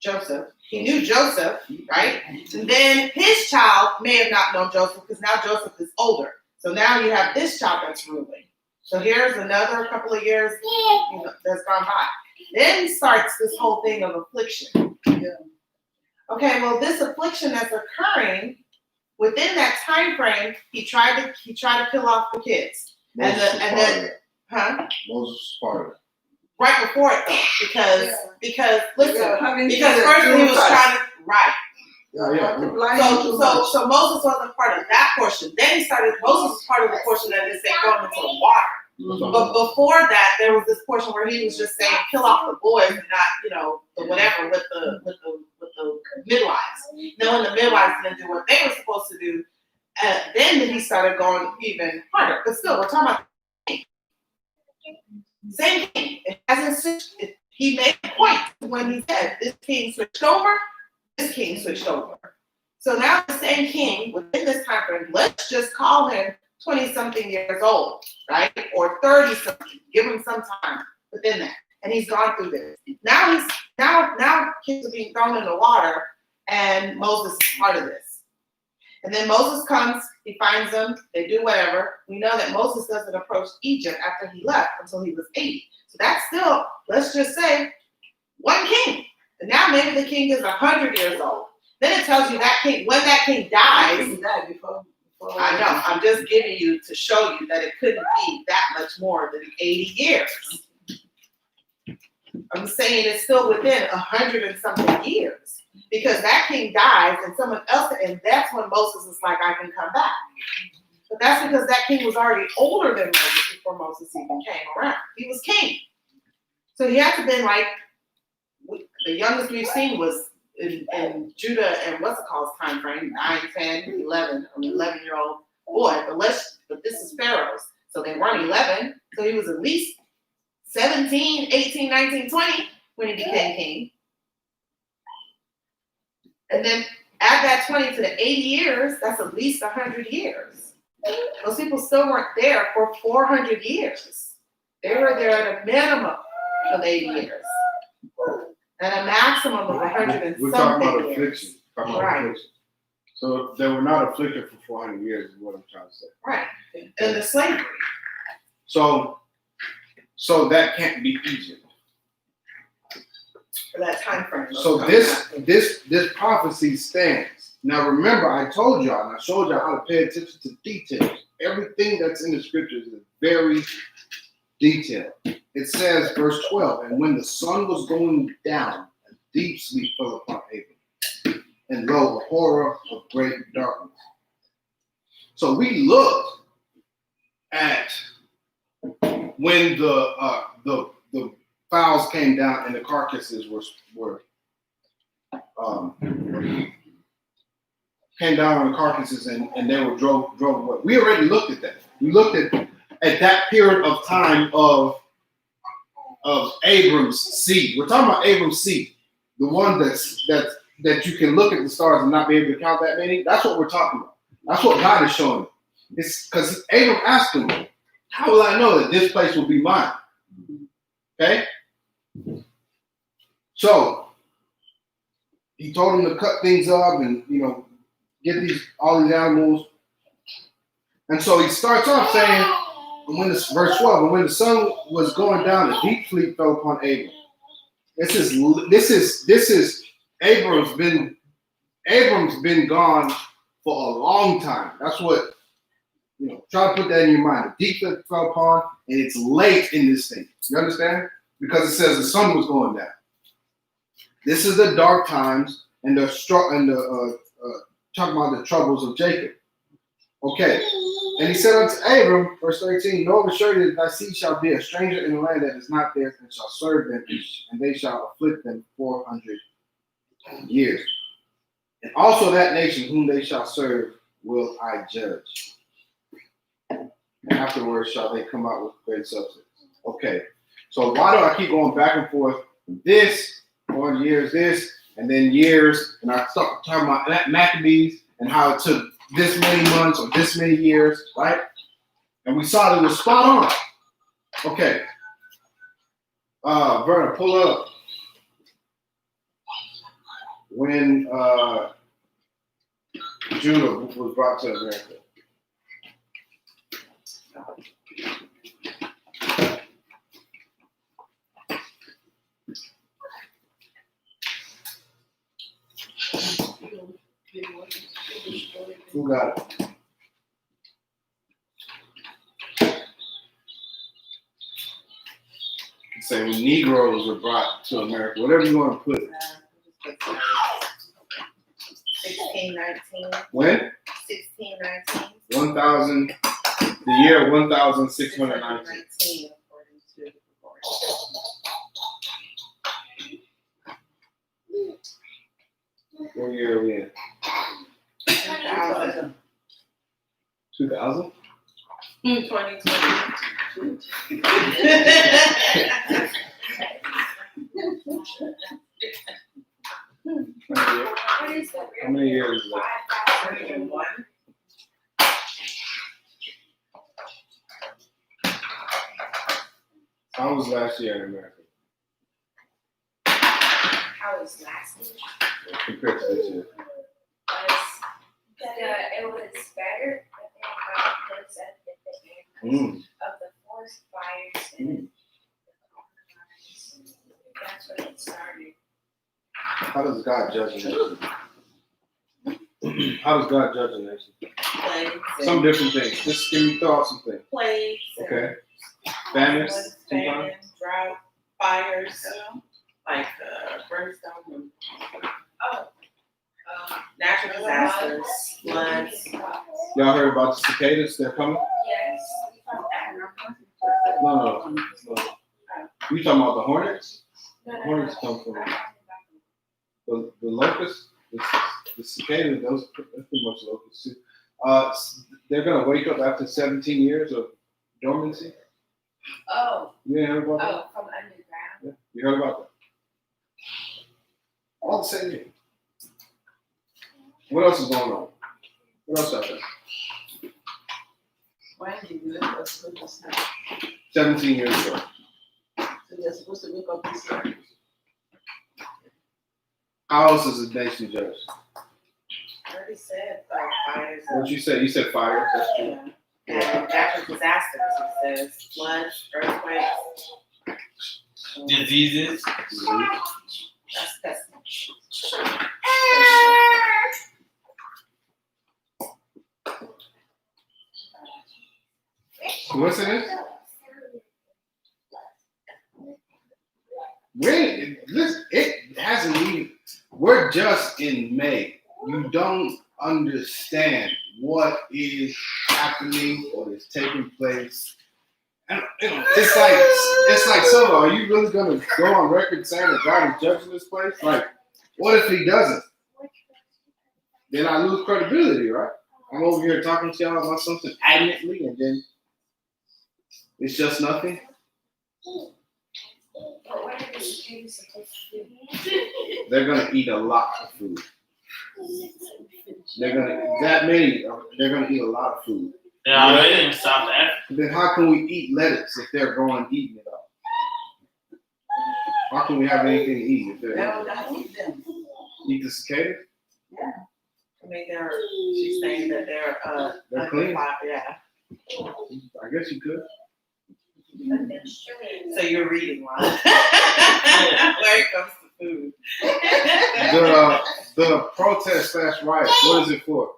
C: Joseph. He knew Joseph, right? And then his child may have not known Joseph because now Joseph is older. So now you have this child that's ruling. So here's another couple of years that's gone by. Then starts this whole thing of affliction. Okay, well, this affliction that's occurring within that time frame, he tried to kill off the kids.
A: Moses
C: Huh?
A: was part of it.
C: Right before it though, because listen,
E: having
C: because
E: kids
C: first he was
E: too
C: trying to right.
E: Yeah.
C: So Moses wasn't part of that portion. Then Moses was part of the portion that is saying going into the water. But before that, there was this portion where he was just saying kill off the boys and not, the whatever with the midwives. Then when the midwives didn't do what they were supposed to do, then he started going even harder. But still, we're talking about same king. It hasn't switched. He made a point when he said this king switched over, this king switched over. So now the same king within this time frame, let's just call him 20-something years old, right? Or 30-something. Give him some time within that. And he's gone through this. Now kids are being thrown in the water, and Moses is part of this. And then Moses comes, he finds them, they do whatever. We know that Moses doesn't approach Egypt after he left until he was 80. So that's still, let's just say, one king. And now maybe the king is 100 years old. Then it tells you that king, when that king dies,
E: He died before
C: I know, I'm just giving you to show you that it couldn't be that much more than 80 years. I'm saying it's still within 100 and something years. Because that king dies and someone else, and that's when Moses is like, I can come back. But that's because that king was already older than Moses before Moses even came around. He was king. So he had to been like, the youngest we've seen was in Judah and what's it called time frame, 9, 10, 11, an 11-year-old boy. But this is Pharaoh's. So they weren't 11. So he was at least 17, 18, 19, 20 when he became king. And then add that 20 to the 80 years, that's at least 100 years. Those people still weren't there for 400 years. They were there at a minimum of 80 years. And a maximum of 100 and
A: We're talking
C: something
A: about
C: years.
A: affliction. Talking about
C: Right.
A: affliction. So they were not afflicted for 400 years is what I'm trying to say.
C: Right. And the slavery.
A: So that can't be Egypt.
C: For that time frame.
A: So this prophecy stands. Now remember, I told y'all and I showed y'all how to pay attention to details. Everything that's in the scriptures is very detailed. It says, verse 12, and when the sun was going down, a deep sleep fell upon Abram, and lo, a horror of great darkness. So we looked at when the fowls came down and the carcasses came down on the carcasses and they were drove away. We already looked at that. We looked at that period of time of Abram's seed. We're talking about Abram's seed, the one that you can look at the stars and not be able to count that many. That's what we're talking about. That's what God is showing. It's because Abram asked him, how will I know that this place will be mine? Okay? So he told him to cut things up and get all these animals. And so he starts off saying, verse 12, and when the sun was going down, a deep sleep fell upon Abram. This is Abram's been gone for a long time. That's what try to put that in your mind. A deep sleep fell upon, and it's late in this thing. You understand? Because it says the sun was going down. This is the dark times and talking about the troubles of Jacob. Okay. And he said unto Abram, verse 13, know of a surety that thy seed shall be a stranger in the land that is not theirs, and shall serve them, and they shall afflict them 400 years. And also that nation whom they shall serve will I judge. And afterwards shall they come out with great substance. Okay. So why do I keep going back and forth? This 400 years, this, and then years, and I start talking about Maccabees and how it took this many months or this many years, right? And we saw that it was spot on. Okay. Verna, pull up when Judah was brought to America. Who got it? Say when Negroes were brought to America, whatever you want to put.
C: 1619.
A: When?
C: 1619.
A: 1,000, the year 1,619.
C: According to the report.
A: What year are we in?
C: 2000.
A: 2000?
C: 2020.
A: How many years is that?
C: 21.
A: How was last year in America
F: How was last year?
A: compared to this year?
F: It was better, but then got worse at the end of the forest fires and that's when it started.
A: How does God judge a nation? How does God judge a nation?
C: Plagues.
A: Some different things. Just give me thoughts some things.
C: Plagues.
A: Okay. Famines, sometimes.
C: Famine, drought, fires, like brimstone, and natural disasters, floods.
A: Y'all heard about the cicadas? They're coming?
F: Yes.
A: No. You talking about the hornets?
F: No.
A: Hornets come from the locusts, the cicada. Those that's pretty much locusts too. They're gonna wake up after 17 years of dormancy.
F: Oh,
A: You ain't heard about that?
F: from underground.
A: Yeah. You heard about that? All the same thing. What else is going on? What else out there?
E: When did you let us go to sleep?
A: 17 years ago.
E: So they're supposed to wake up this year.
A: How else is a nation judged?
C: I already said fires.
A: What you say? You said fire. That's true.
C: And natural disasters. It says floods, earthquakes.
B: Diseases.
C: That's
A: Coincidence? It hasn't even. We're just in May. You don't understand what is happening, what is taking place. And it's like, so are you really gonna go on record saying that God is judging this place? Like, what if He doesn't? Then I lose credibility, right? I'm over here talking to y'all about something adamantly, and then it's just nothing.
F: But what are the cicadas supposed to do?
A: They're gonna eat a lot of food. They're gonna eat a lot of food.
B: They're already in South Africa.
A: Then how can we eat lettuce if they're going eating it all? How can we have anything to eat if they're
E: Well, I eat them.
A: eat the cicada?
C: I mean, she's saying that
A: They're clean.
C: Yeah.
A: I guess you could.
C: So you're reading wrong. Where it comes to food.
A: The protest / riot, what is it for?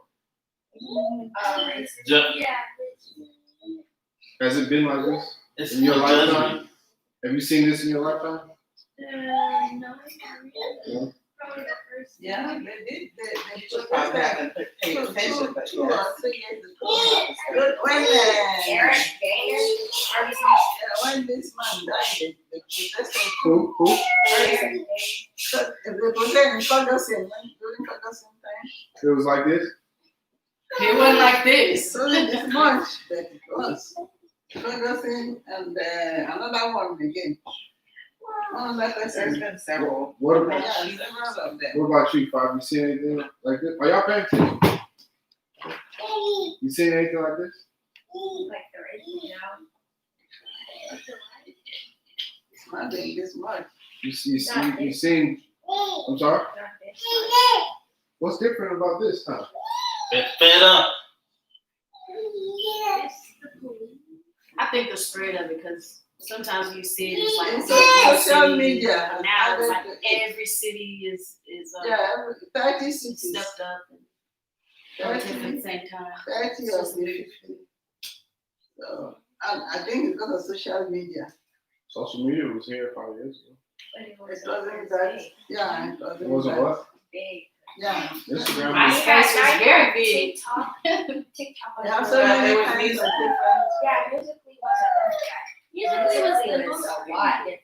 F: Yeah.
A: Has it been like this
B: It's
A: in your
B: judgment.
A: lifetime? Have you seen this in your lifetime?
F: No.
A: No?
F: Probably the first.
E: Yeah, they did.
C: You just probably haven't paid attention, but
E: Two or
C: yes.
E: 3 years ago. Good. When
F: Eric Gayer.
E: when this man died, the protesters
A: Who?
F: Eric Gayer.
E: the protesters called us in during Ferguson time.
A: It was like this?
D: It wasn't like this.
E: It's only this much that it was. Ferguson and another one again. Like I
C: There's
E: said,
C: been several.
A: What
E: yeah,
A: about,
E: several of them.
A: what about you, Five? You seen anything like this? Are y'all paying attention? You seen anything like this?
F: Like there is,
E: It's not been this much.
A: You seen? I'm sorry.
F: not this much.
A: What's different about this time?
B: Been fed up.
D: I think the spread of it, because sometimes when you see it, it's like
E: It's
D: one
E: social
D: city,
E: media.
D: but now it's like
E: I
D: every city is
E: Yeah, 30 cities.
D: stepped up and relative at
E: 30,
D: the same time.
E: 30 of the 50. So, I think it's because of social media.
A: Social media was here 5 years ago.
F: But it
E: It
F: wasn't
E: wasn't
F: as
E: that,
F: big.
E: yeah, it
A: It
E: wasn't
A: wasn't
E: that
A: what?
F: Big.
E: Yeah.
A: Instagram.
D: MySpace was very big.
F: TikTok. TikTok was
E: They have
F: really
E: so
C: Yeah,
E: many
C: there was
E: kinds of
C: music.
E: different.
F: Yeah, musically wasn't like that.
D: Musically was the
F: Musically
D: most
F: is a lot different.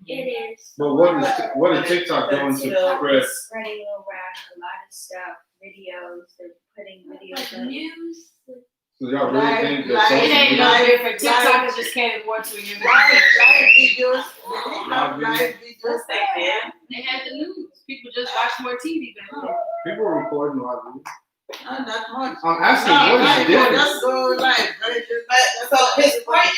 F: It is.
A: But what is TikTok doing to
F: TikTok
A: spread?
F: is spreading around a lot of stuff, videos, they're putting videos up.
D: News.
A: So y'all really
E: Live-
A: think
E: live-
A: that
D: It
A: social
D: ain't
A: media?
D: no different. TikTok
E: Live-
D: has just catered more to you.
E: Live videos. They have
A: Live
E: live videos.
C: Yes, they did.
D: They had the news. People just watch more TV than before.
A: People are recording live video.
E: Not that much.
A: I'm asking,
E: No,
A: what is
E: live,
A: different?
E: just go live.
C: But so his point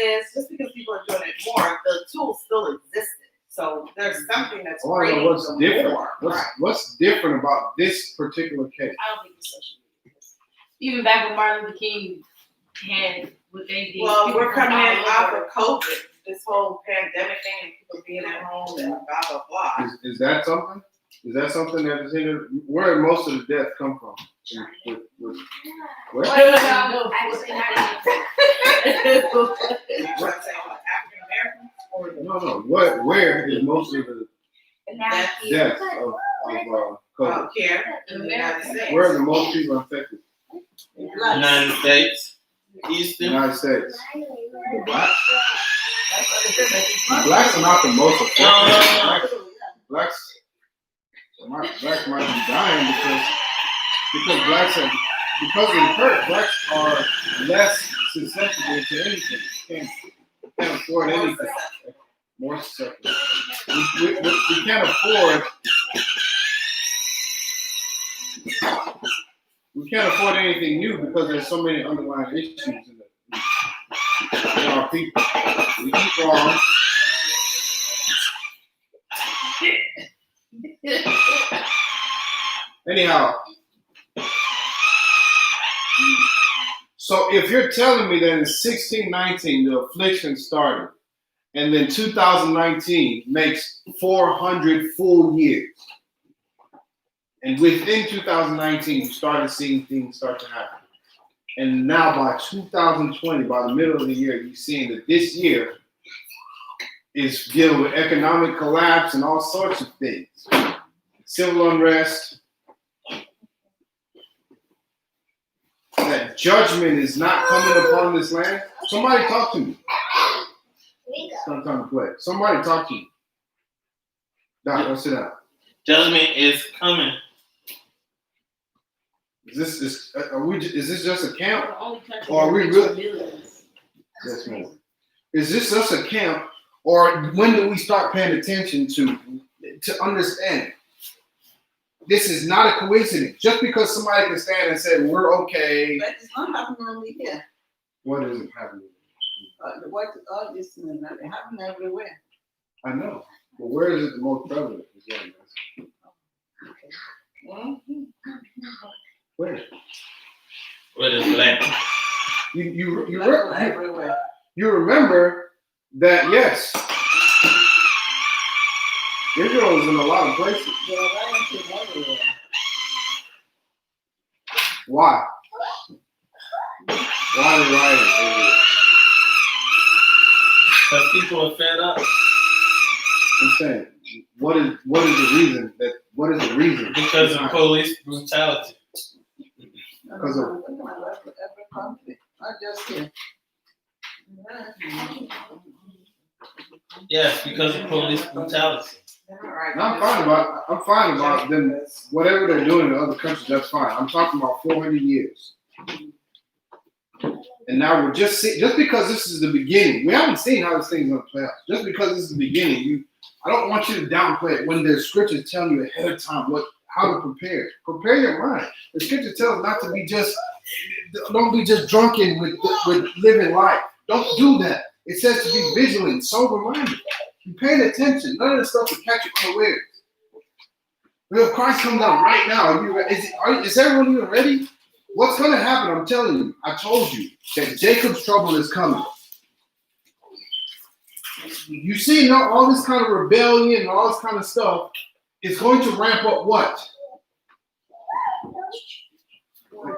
C: is, just because people are doing it more, the tool still existed. So there's something that's
A: I want to know
C: creating
A: what's
C: the
A: different.
C: more.
A: What's different about this particular case?
D: I don't think it's social media. Even back when Martin Luther King had what they did.
C: Well,
D: people
C: we're
D: from
C: coming in
D: all
C: off
D: over.
C: of COVID, this whole pandemic thing, and people being at home and blah blah blah.
A: Is that something? Is that something that is here? Where did most of the death come from? Where?
D: Well, you know,
F: Actually, not even.
C: What I'm saying, what, African Americans or the
A: No. Where is most of the
F: Now,
A: deaths of COVID?
C: care in the United States?
A: Where are the most people infected?
B: United States. Houston.
A: United States. The blacks?
E: That's what it is.
A: Blacks are not the most affected.
B: No.
A: Blacks might be dying because because of hurt. Blacks are less susceptible to anything. Can't afford anything. More susceptible. We can't afford. We can't afford anything new because there's so many underlying issues in our people. We eat wrong. Anyhow, so if you're telling me that in 1619 the affliction started, and then 2019 makes 400 full years, and within 2019 you started seeing things start to happen, and now by 2020, by the middle of the year, you're seeing that this year is dealing with economic collapse and all sorts of things, civil unrest. That judgment is not coming upon this land. Somebody talk to me. It's not time to play. Somebody talk to me. Doc, go sit down.
B: Judgment is coming.
A: Is this just a
D: We're
A: camp?
D: the only country
A: Or are we
D: that
A: really-
D: reaches millions.
A: Yes, ma'am. Is this just a camp, or when do we start paying attention to understand? This is not a coincidence. Just because somebody can stand and say we're okay,
E: But it's not happening only here.
A: what isn't happening?
E: All this things that they happen everywhere.
A: I know, but where is it the most prevalent? Is what I'm asking. Where?
B: What is black?
E: Everywhere.
A: You remember that? Yes, Israel is in a lot of places.
E: There are riots everywhere.
A: Why? Why the rioting everywhere?
B: Because people are fed up.
A: I'm saying, what is the reason that? What is the reason?
B: Because of police brutality.
A: Because of-
E: every country, not just here.
B: Yes, because of police brutality.
A: No, I'm fine about them. Whatever they're doing in other countries, that's fine. I'm talking about 400 years. And now we're just because this is the beginning. We haven't seen how this thing's gonna play out. Just because this is the beginning, I don't want you to downplay it when there's scriptures telling you ahead of time how to prepare. Prepare your mind. The scripture tells not to be don't be just drunken with living life. Don't do that. It says to be vigilant, sober-minded. Be paying attention. None of this stuff will catch you unawares. But if Christ comes down right now, is everyone even ready? What's going to happen? I'm telling you. I told you that Jacob's trouble is coming. You see all this kind of rebellion and all this kind of stuff. It's going to ramp up what?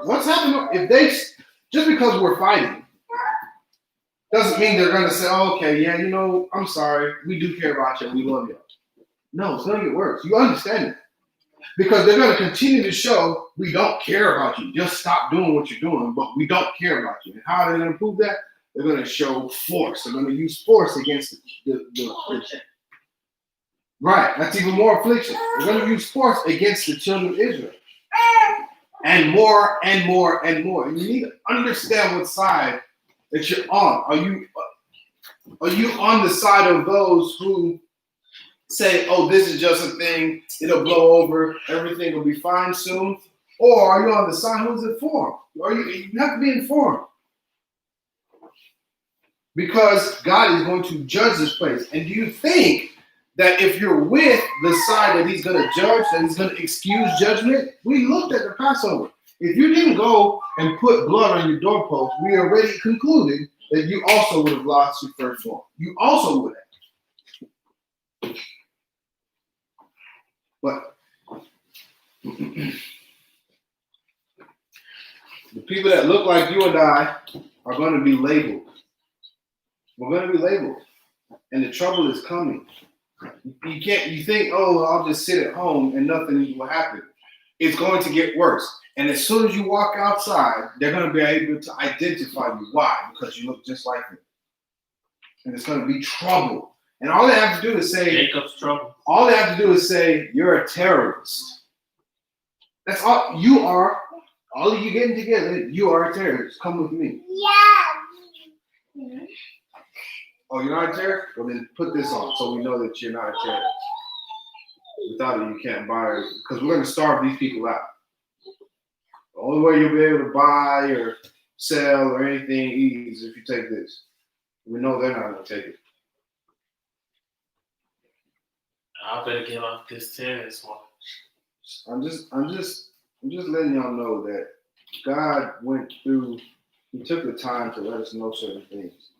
A: What's happening? Just because we're fighting, doesn't mean they're going to say, oh, okay, yeah, I'm sorry. We do care about you. We love you. No, it's going to get worse. You understand it. Because they're going to continue to show we don't care about you. Just stop doing what you're doing, but we don't care about you. And how are they going to prove that? They're going to show force. They're going to use force against the affliction. Right, that's even more affliction. They're going to use force against the children of Israel. And more and more and more. And you need to understand what side that you're on. Are you on the side of those who say, oh, this is just a thing, it'll blow over, everything will be fine soon? Or are you on the side who's informed? You have to be informed. Because God is going to judge this place. And do you think that if you're with the side that he's going to judge, that he's going to excuse judgment? We looked at the Passover. If you didn't go and put blood on your doorpost, we already concluded that you also would have lost your firstborn. You also would have. But the people that look like you and I are going to be labeled. We're going to be labeled. And the trouble is coming. You think, oh, I'll just sit at home and nothing will happen. It's going to get worse. And as soon as you walk outside, they're going to be able to identify you. Why? Because you look just like them. And it's going to be trouble. And all they have to do is say,
B: Jacob's trouble.
A: All they have to do is say, you're a terrorist. That's all you are. All of you getting together, you are a terrorist. Come with me. Yeah. Oh, you're not a terrorist? Well, then put this on so we know that you're not a terrorist. Without it, you can't buy it. Because we're going to starve these people out. The only way you'll be able to buy or sell or anything is if you take this. We know they're not going to take it.
B: I better get off this terrorist one.
A: I'm just letting y'all know that God went through, he took the time to let us know certain things.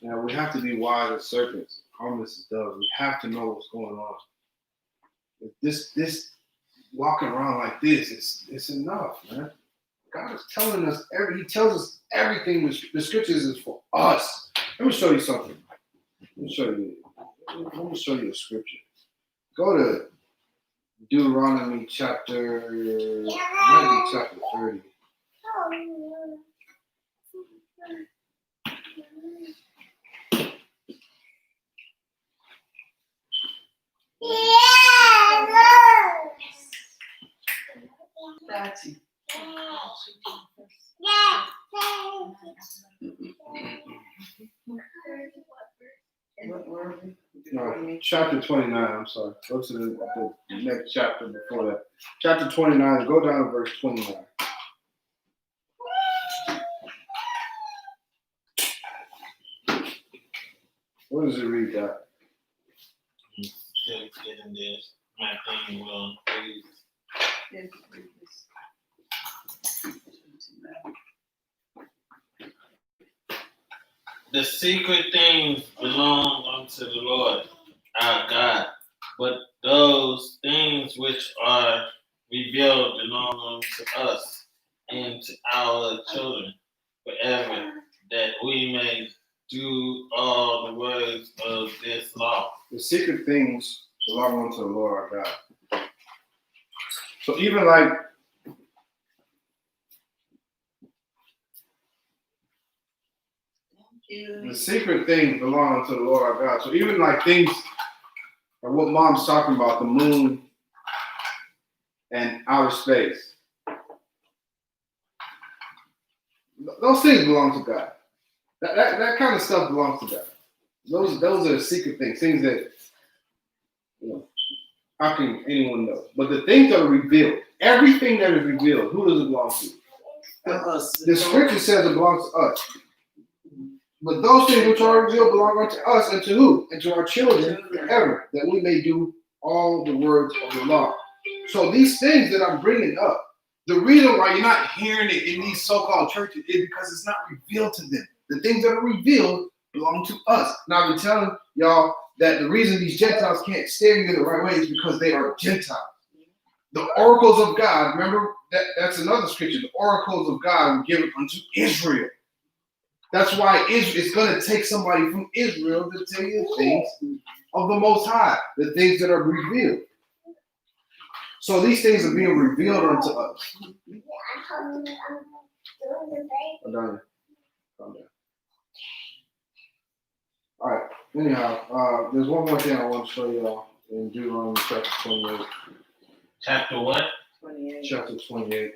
A: Now we have to be wise as serpents, harmless as doves. We have to know what's going on. This walking around like this, it's enough, man. God is telling us he tells us everything. The scriptures is for us. Let me show you something. Let me show you a scripture. Go to Deuteronomy chapter 30. No, chapter 29, I'm sorry. Go to the next chapter before that. Chapter 29, go down to verse 29. What does it read that?
B: Still getting this. My thing will please. The secret things belong unto the Lord our God, but those things which are revealed belong unto us and to our children forever, that we may do all the words of this law.
A: The secret things belong unto the Lord our God. So even like the secret things belong unto the Lord our God. So even like things like what Mom's talking about, the moon and outer space. those things belong to God. That kind of stuff belongs to God. Those are secret things that, you know, how can anyone know? But the things that are revealed, everything that is revealed, who does it belong to? The scripture says it belongs to us. But those things which are revealed belong unto us and to who? And to our children forever, that we may do all the words of the law. So these things that I'm bringing up, the reason why you're not hearing it in these so-called churches is because it's not revealed to them. The things that are revealed belong to us. Now, I've been telling y'all that the reason these Gentiles can't steer you in the right way is because they are Gentiles. The oracles of God, remember, that's another scripture. The oracles of God were given unto Israel. That's why it's going to take somebody from Israel to tell you the things of the Most High, the things that are revealed. So these things are being revealed unto us. Calm down. All right. Anyhow, there's one more thing I want to show y'all in Deuteronomy chapter 28.
B: Chapter what?
C: 28.
A: Chapter 28.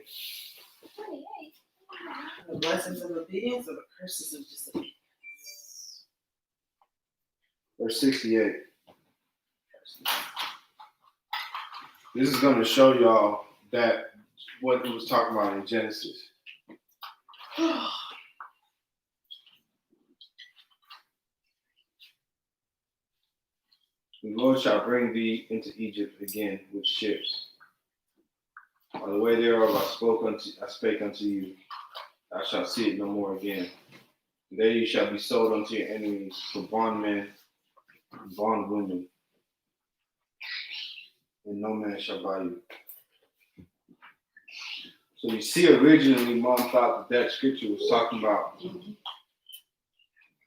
C: The blessings of obedience or the curses of disobedience?
A: Verse 68. This is going to show y'all that what it was talking about in Genesis. The Lord shall bring thee into Egypt again with ships. By the way thereof I spake unto you, thou shalt see it no more again. There you shall be sold unto your enemies for bondmen and bondwomen, and no man shall buy you. So you see, originally, Mom thought that scripture was talking about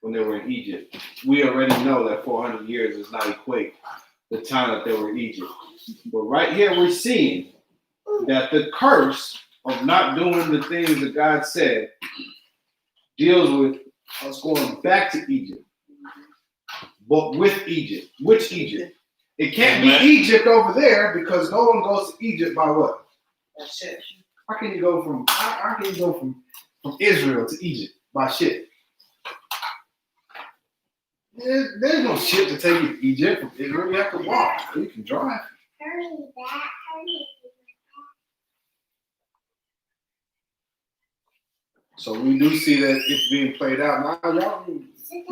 A: when they were in Egypt. We already know that 400 years does not equate the time that they were in Egypt. But right here, we're seeing that the curse of not doing the things that God said deals with us going back to Egypt. But with Egypt. Which Egypt? It can't be Egypt over there because no one goes to Egypt by what?
C: That shit.
A: How can you go from Israel to Egypt by ship? There's no ship to take you to Egypt from Israel. You have to walk. You can drive. So we do see that it's being played out. Now, y'all, you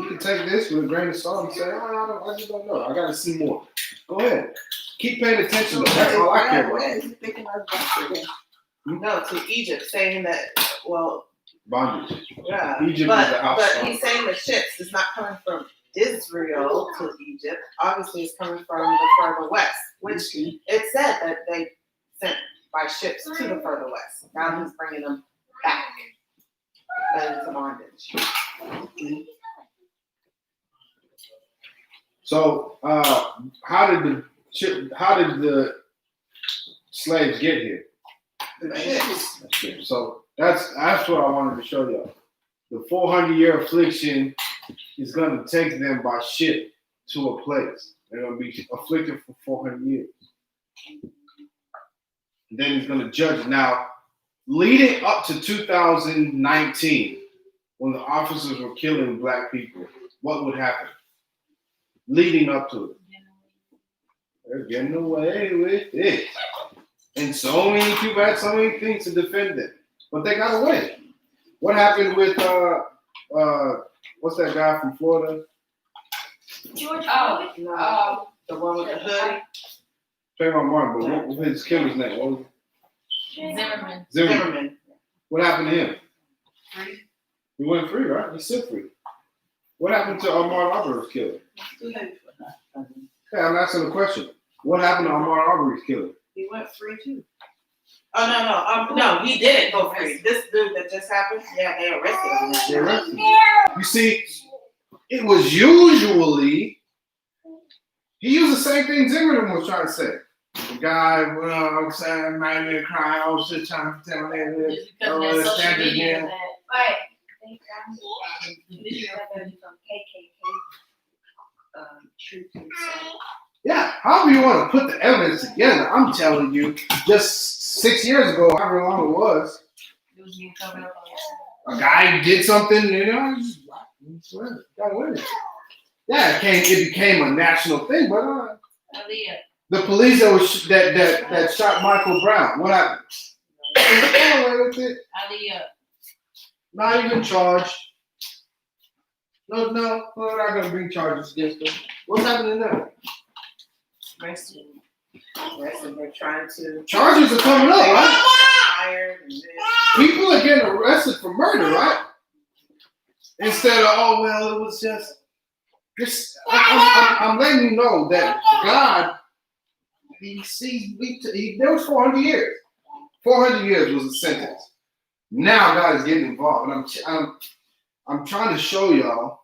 A: can take this with a grain of salt and say, I just don't know. I got to see more. Go ahead. Keep paying attention. That's all I care
E: Where
A: about.
E: is he thinking of going?
C: No, to Egypt, saying that, well,
A: Bondage.
C: yeah.
A: Egypt is
C: but,
A: the house.
C: But he's saying the ships is not coming from Israel to Egypt. Obviously, it's coming from the further west, which it said that they sent by ships to the further west. Now he's bringing them back into bondage.
A: So, how did the slaves get here?
E: The ships.
A: So that's what I wanted to show y'all. The 400-year affliction is going to take them by ship to a place. They're going to be afflicted for 400 years. And then he's going to judge. Now, leading up to 2019, when the officers were killing black people, what would happen? Leading up to it. They're getting away with it. And so many people had so many things to defend them. But they got away. What happened with what's that guy from Florida?
F: George
D: Oh,
F: Floyd?
C: No, the one with the hoodie.
A: Trayvon Martin, but what was his killer's name? What was
D: Zimmerman.
A: it? Zimmerman.
C: Zimmerman.
A: What happened to him?
D: Free.
A: He went free, right? He's still free. What happened to Ahmaud Arbery's killer? Hey, I'm asking the question. What happened to Ahmaud Arbery's killer?
C: He went free too. Oh no, he didn't go free. This dude that just happened, yeah, they arrested him.
A: They arrested him. You see, it was usually, he used the same thing Zimmerman was trying to say. The guy, well, I'm saying, I'm not even crying, I was just trying to pretend my name is.
D: Just because of that social
A: stand
D: media
A: again.
D: that
F: Right. They found video of him from KKK Truth and Sound.
A: Yeah, however you want to put the evidence together, I'm telling you, just 6 years ago, however long it was,
D: it was being covered up on
A: a guy did something, just got away with it. Yeah, it became a national thing, but
D: Aaliyah.
A: the police that shot Michael Brown, what happened? They got away with it.
D: Aaliyah.
A: Not even charged. No, we're not gonna bring charges against them. What's happening now?
C: Arrested. They're trying to.
A: Charges are coming up, right?
C: Hired and this.
A: People are getting arrested for murder, right? Instead of, oh well, it was just. I'm letting you know that God, there was 400 years. 400 years was a sentence. Now God is getting involved, and I'm trying to show y'all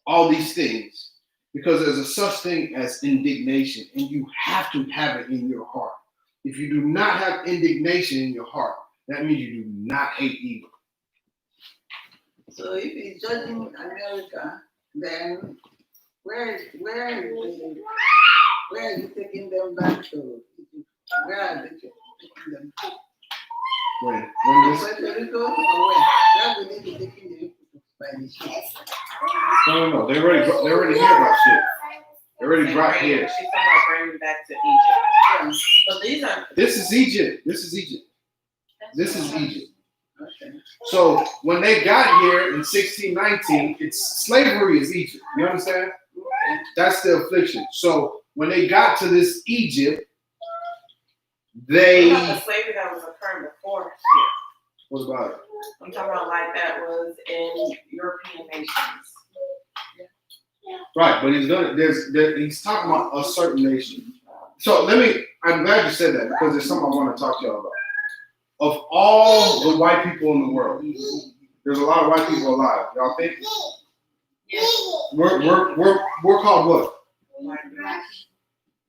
A: all these things because there's a such thing as indignation, and you have to have it in your heart. If you do not have indignation in your heart, that means you do not hate evil.
E: So if he's judging America, then where is he taking them back to? Where are they taking them?
A: When this,
E: Puerto Rico or where? Where will they be taking the people by the ship?
A: no, they already hear about shit. They already brought here.
C: She's talking about bringing back to Egypt. But these are.
A: This is Egypt. This is Egypt.
E: Okay.
A: So when they got here in 1619, it's slavery is Egypt. You understand? That's the affliction. So when they got to this Egypt,
C: What about
A: they.
C: the slavery that was occurring before here?
A: What about it?
C: I'm talking about like that was in European nations.
A: Right, but he's talking about a certain nation. So I'm glad you said that because there's something I want to talk to y'all about. Of all the white people in the world, there's a lot of white people alive. Y'all think?
D: Yes.
A: We're called what?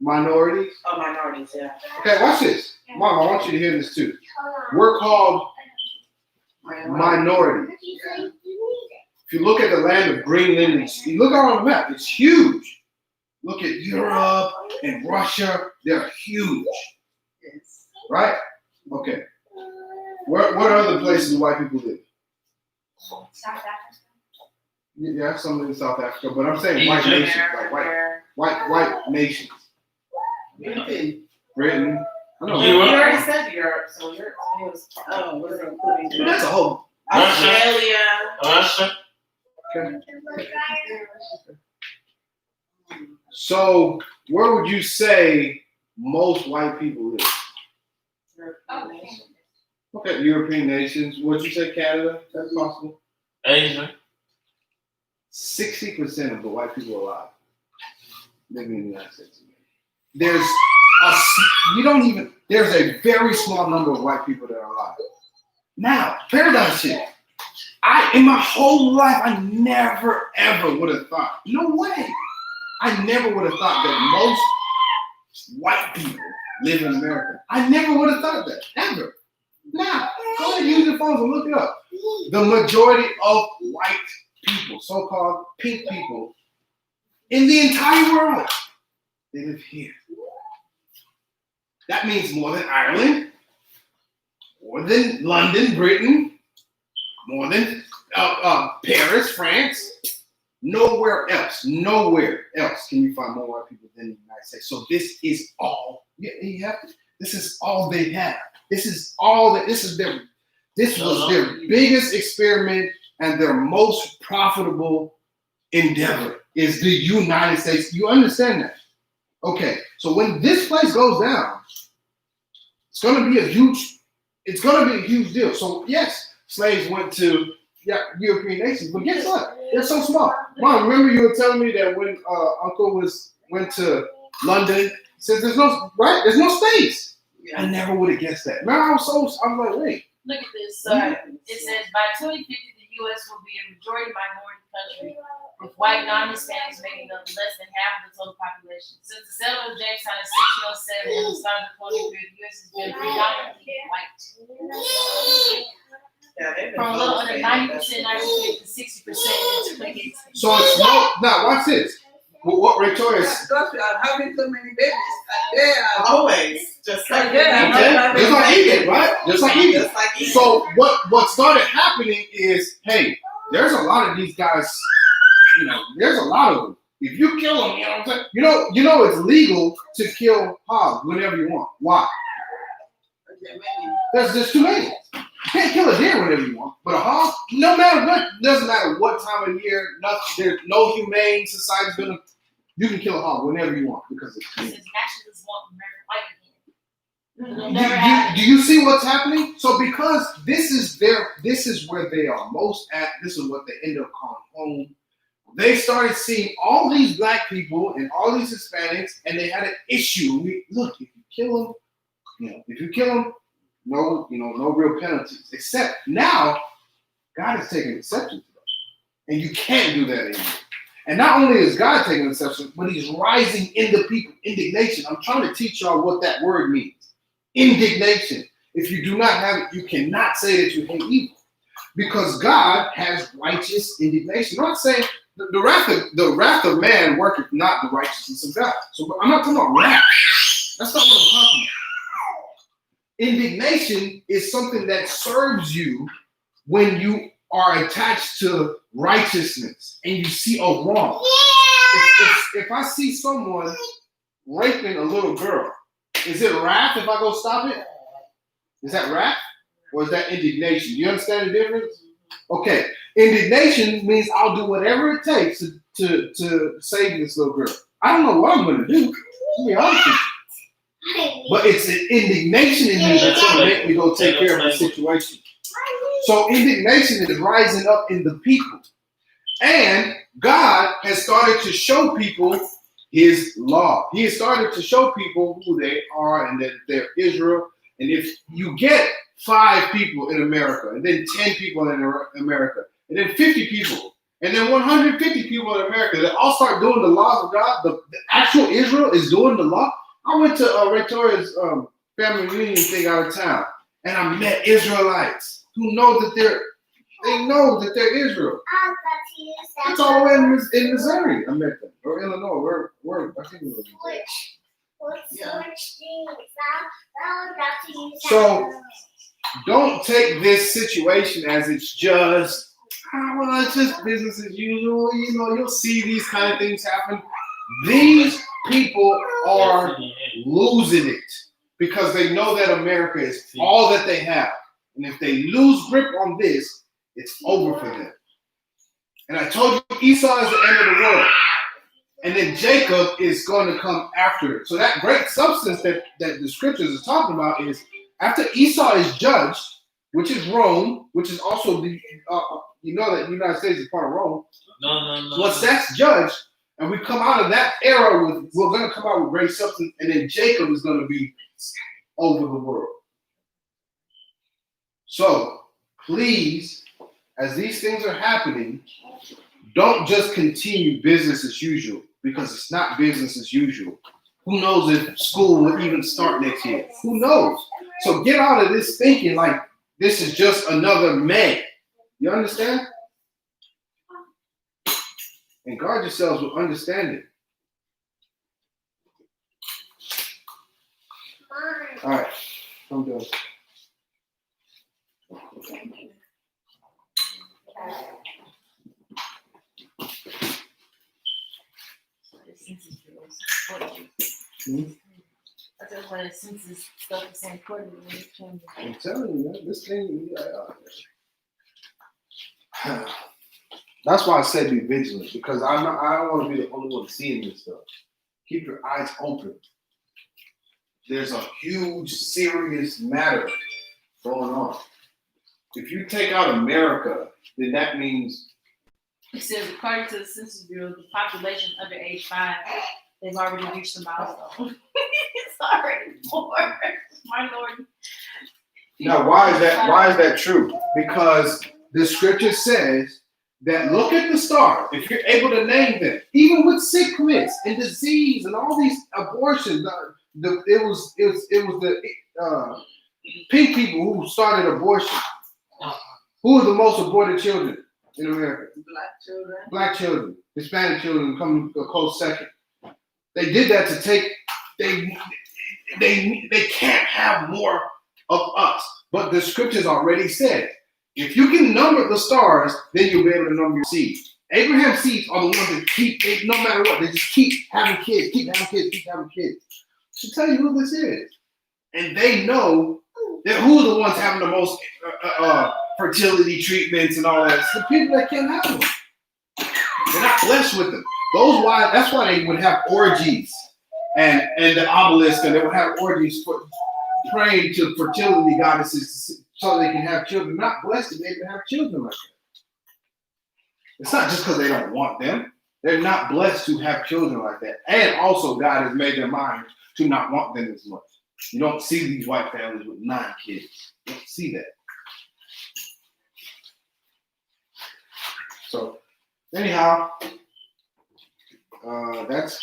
A: Minorities?
C: Oh, minorities, yeah.
A: Okay, watch this. Mom, I want you to hear this too. We're called minorities. If you look at the land of Greenland, you look out on the map, it's huge. Look at Europe and Russia, they're huge.
E: Yes.
A: Right? Okay. What other places do white people live?
F: South Africa.
A: Yeah, some in South Africa, but I'm saying white nations, like white nations.
E: Britain.
A: Britain. I know.
C: You
B: Europe.
C: already said Europe, so Europe was including
A: But that's a whole.
C: Australia.
B: Russia.
A: So where would you say most white people live?
C: European nations.
A: Okay, European nations. Would you say Canada? That's possible.
B: Asia.
A: 60% of the white people alive living in the United States. There's a very small number of white people that are alive. Now, paradise shit. In my whole life, I never ever would have thought, no way. I never would have thought that most white people live in America. I never would have thought that, ever. Now, go ahead and use your phones and look it up. The majority of white people, so-called pink people, in the entire world, they live here. That means more than Ireland, more than London, Britain, more than Paris, France. Nowhere else can you find more white people than the United States. So this is all. This is all they have. This was their biggest experiment and their most profitable endeavor is the United States. You understand that? Okay, so when this place goes down, it's gonna be a huge deal. So yes, slaves went to European nations, but guess what? They're so small. Mom, remember you were telling me that when Uncle went to London, said there's no space. I never would have guessed that. Man, I'm like, wait.
D: Look at this. It says by 2050, the U.S. will be a majority minority country, with white non-Hispanics making up less than half of the total population. Since the settlement of Jamestown in 1607 and the start of the colonial period, the U.S. has been predominantly white.
C: Yeah, they've been
D: From a little under 90%
C: voting.
D: 1950 to 60% in 2018.
A: So it's now watch this. what Victoria's
E: Because we are having so many babies, and they are
C: Always, just like
E: Yeah,
C: that.
A: just like Egypt, right? Just like Egypt.
C: Just like Egypt.
A: So what started happening is, hey, there's a lot of these guys. You know, there's a lot of them. If you kill them, you know what I'm saying? You know, it's legal to kill hogs whenever you want. Why? There's too many. You can't kill a deer whenever you want, but a hog, no matter what, doesn't matter what time of year. Nothing. There's no humane society's gonna. You can kill a hog whenever you want because it's.
D: Since naturalists want American white again. It'll never happen.
A: Do you see what's happening? So because this is where they are most at. This is what they end up calling home. They started seeing all these black people and all these Hispanics, and they had an issue. Look, if you kill them, no real penalties. Except now, God is taking exception to that, and you can't do that anymore. And not only is God taking exception, but He's rising in the people. Indignation. I'm trying to teach y'all what that word means. Indignation. If you do not have it, you cannot say that you hate evil, because God has righteous indignation. I'm not saying. The wrath of man worketh not the righteousness of God. So I'm not talking about wrath. That's not what I'm talking about. Indignation is something that serves you when you are attached to righteousness and you see a wrong. If I see someone raping a little girl, is it wrath if I go stop it? Is that wrath? Or is that indignation? Do you understand the difference? Okay. Indignation means I'll do whatever it takes to save this little girl. I don't know what I'm going to do, to be honest with you. But it's an indignation in me that's going to make me go take care of the situation. So indignation is rising up in the people. And God has started to show people His law. He has started to show people who they are and that they're Israel. And if you get 5 people in America, and then 10 people in America, and then 50 people, and then 150 people in America that all start doing the laws of God, the actual Israel is doing the law. I went to Victoria's family reunion thing out of town, and I met Israelites who know that they're Israel. It's all the way in Missouri. I met them, or Illinois. Where I think it was. Yeah. So don't take this situation as it's just, well, it's just business as usual. You know, you'll see these kind of things happen. These people are losing it because they know that America is all that they have. And if they lose grip on this, it's over for them. And I told you, Esau is the end of the world. And then Jacob is going to come after it. So that great substance that the scriptures are talking about is after Esau is judged, which is Rome, which is also the, you know that the United States is part of Rome.
B: No.
A: Once that's judged, and we come out of that era, we're going to come out with great substance, and then Jacob is going to be over the world. So please, as these things are happening, don't just continue business as usual, because it's not business as usual. Who knows if school will even start next year? Who knows? So get out of this thinking like this is just another May. You understand? And guard yourselves with understanding. All right, I'm done.
D: I just wanted to census stuff is so important when it changes.
A: I'm telling you, man, this thing. That's why I said be vigilant, because I don't want to be the only one seeing this stuff. Keep your eyes open. There's a huge, serious matter going on. If you take out America, then that means.
D: It says, according to the Census Bureau, the population under age 5, they've already reached the milestone. It's already more minority.
A: Now, why is that true? Because the scripture says that look at the stars. If you're able to name them, even with sickness and disease and all these abortions, it was the pink people who started abortion. Who are the most aborted children? in America.
E: Black children.
A: Black children, Hispanic children come a close second. They did that to take. They can't have more of us. But the scriptures already said, if you can number the stars, then you'll be able to number your seed. Abraham's seeds are the ones that no matter what, they just keep having kids, keep having kids, keep having kids. To tell you who this is. And they know that who are the ones having the most fertility treatments and all that. It's the people that can't have them. They're not blessed with them. Those why that's why they would have orgies and the obelisk, and they would have orgies for praying to fertility goddesses so they can have children. They're not blessed to be able to have children like that. It's not just because they don't want them. They're not blessed to have children like that. And also God has made their mind to not want them as much. You don't see these white families with 9 kids. You don't see that. So anyhow, that's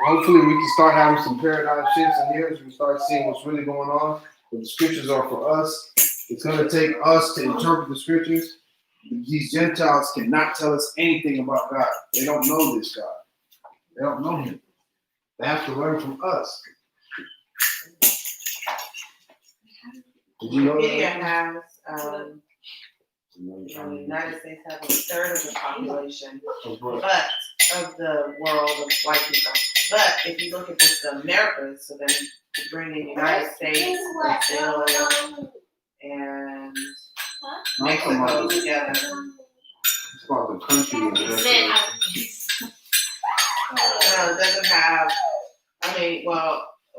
A: hopefully we can start having some paradigm shifts in here as we start seeing what's really going on. But the scriptures are for us. It's going to take us to interpret the scriptures. These Gentiles cannot tell us anything about God. They don't know this God. They don't know him. They have to learn from us. Did you know
C: Wikipedia
A: that?
C: has, the United States has a third of the population, but of the world of white people. But if you look at just the Americas, so then you bring the United States, Brazil, and Mexico together.
A: It's called the country.
C: No, it doesn't have,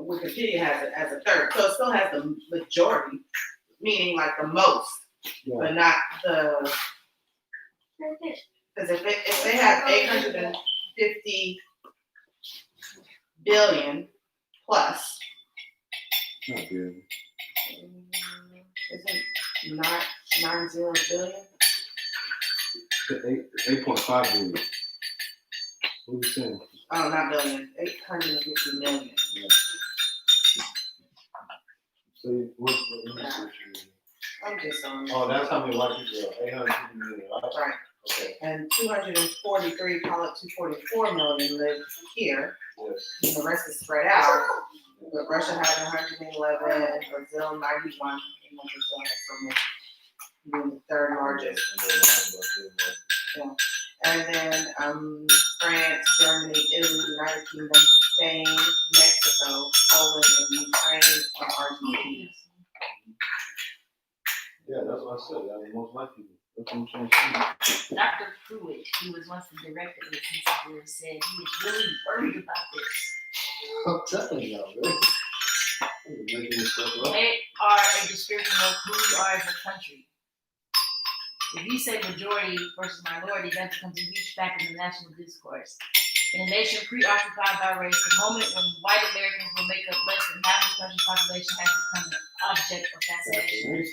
C: Wikipedia has it as a third. So it still has the majority, meaning like the most, but not the, because if they have 850 billion plus,
A: Not good.
C: isn't not 90 billion?
A: 8.5 billion. What are you saying?
C: Oh, not billion, 850 million.
A: So what
C: I'm just on.
A: oh, that's how many white people are. 850 million, right?
C: Right.
A: Okay.
C: And 243, call it 244 million live here.
A: Yes.
C: And the rest is spread out. But Russia has 111, Brazil 91, and Brazil has so many, being the third largest. And then France, Germany, Italy, United Kingdom, Spain, Mexico, Poland, and Ukraine are Argentina.
A: Yeah, that's what I said. I mean, most white people. That's what I'm trying to say.
D: Dr. Pruitt, he was once the director of the Census Bureau, said he was really worried about this.
A: I'm telling y'all, man. I'm making this stuff up.
D: They are a description of who we are as a country. If you say majority versus minority, that becomes a huge factor in the national discourse. In a nation preoccupied by race, the moment when white Americans will make up less than half the country's population has become an object of fascination.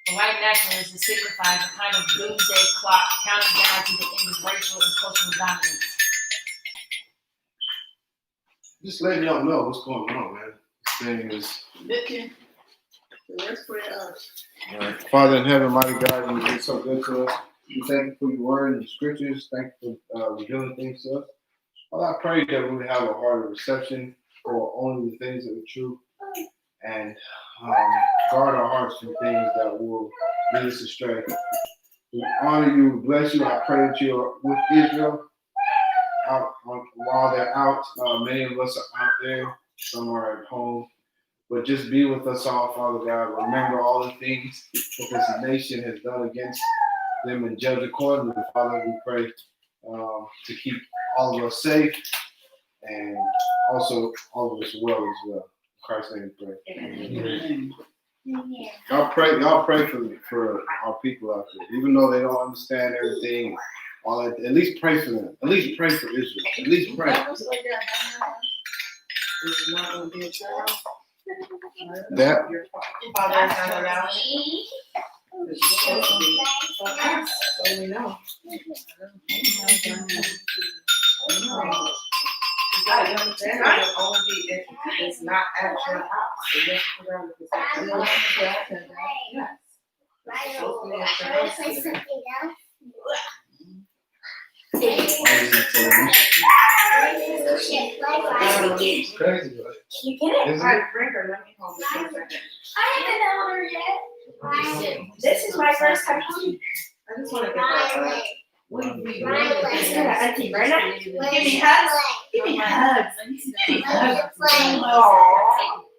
D: For white nationalists, it signifies a kind of doomsday clock counting down to the end of racial and cultural dominance.
A: Just letting y'all know what's going on, man. This thing is.
E: Let's pray out.
A: All right. Father in heaven, mighty God, you've been so good to us. We thank you for your word and the scriptures. Thank you for revealing things to us. Father, I pray that we would have a heart of reception for only the things that are true and guard our hearts from things that will lead us astray. We honor you, we bless you. I pray that you're with Israel while they're out. Many of us are out there, some are at home. But just be with us all, Father God. Remember all the things that this nation has done against them and judge accordingly. Father, we pray to keep all of us safe and also all of us well as well. In Christ's name we pray.
E: Amen.
A: Y'all pray for our people out there. Even though they don't understand everything, all that, at least pray for them. At least pray for Israel. At least pray.
E: It's not going to be a trial.
A: That
C: Father, is not allowed. It's supposed to be. So we know. It will only be if it's not at your house. It has to go to the house. Yes.
A: It's crazy, right?
F: You get it?
A: Isn't it?
C: Alright, bring her, let me hold it for a second.
F: I haven't held her yet. This is my first time holding.
C: I just wanna get that.
D: What do we?
F: Yeah, Auntie Berna.
D: Give
C: Give me hugs. Give me hugs.
F: Play.
C: Aww.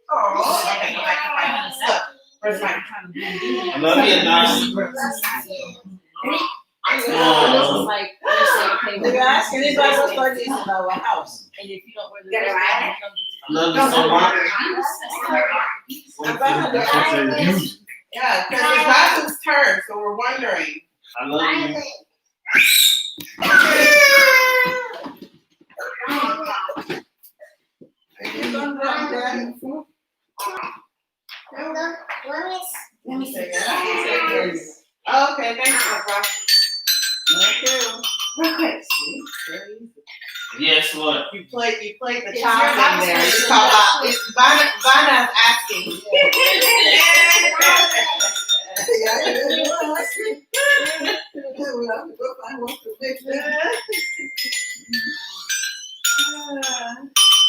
C: Aww. Okay, go back. Look, where's mine?
B: I love you, Donnie.
D: This was like, I say, okay,
E: If you ask anybody what's going in our house,
D: and if you don't wear the
F: Get it right.
B: I love you so much.
A: That's what they use.
C: Yeah, because it's not whose turn, so we're wondering.
B: I love you.
E: you don't run there.
C: Let me say that. Oh, okay, thank you, Papa. Okay.
B: Yes, what?
C: You played the
D: It's
C: child
D: your
C: in there.
D: house.
C: You talk about it's Vanna's asking.
E: Yeah, you know, I see. We'll have to go find one to fix that.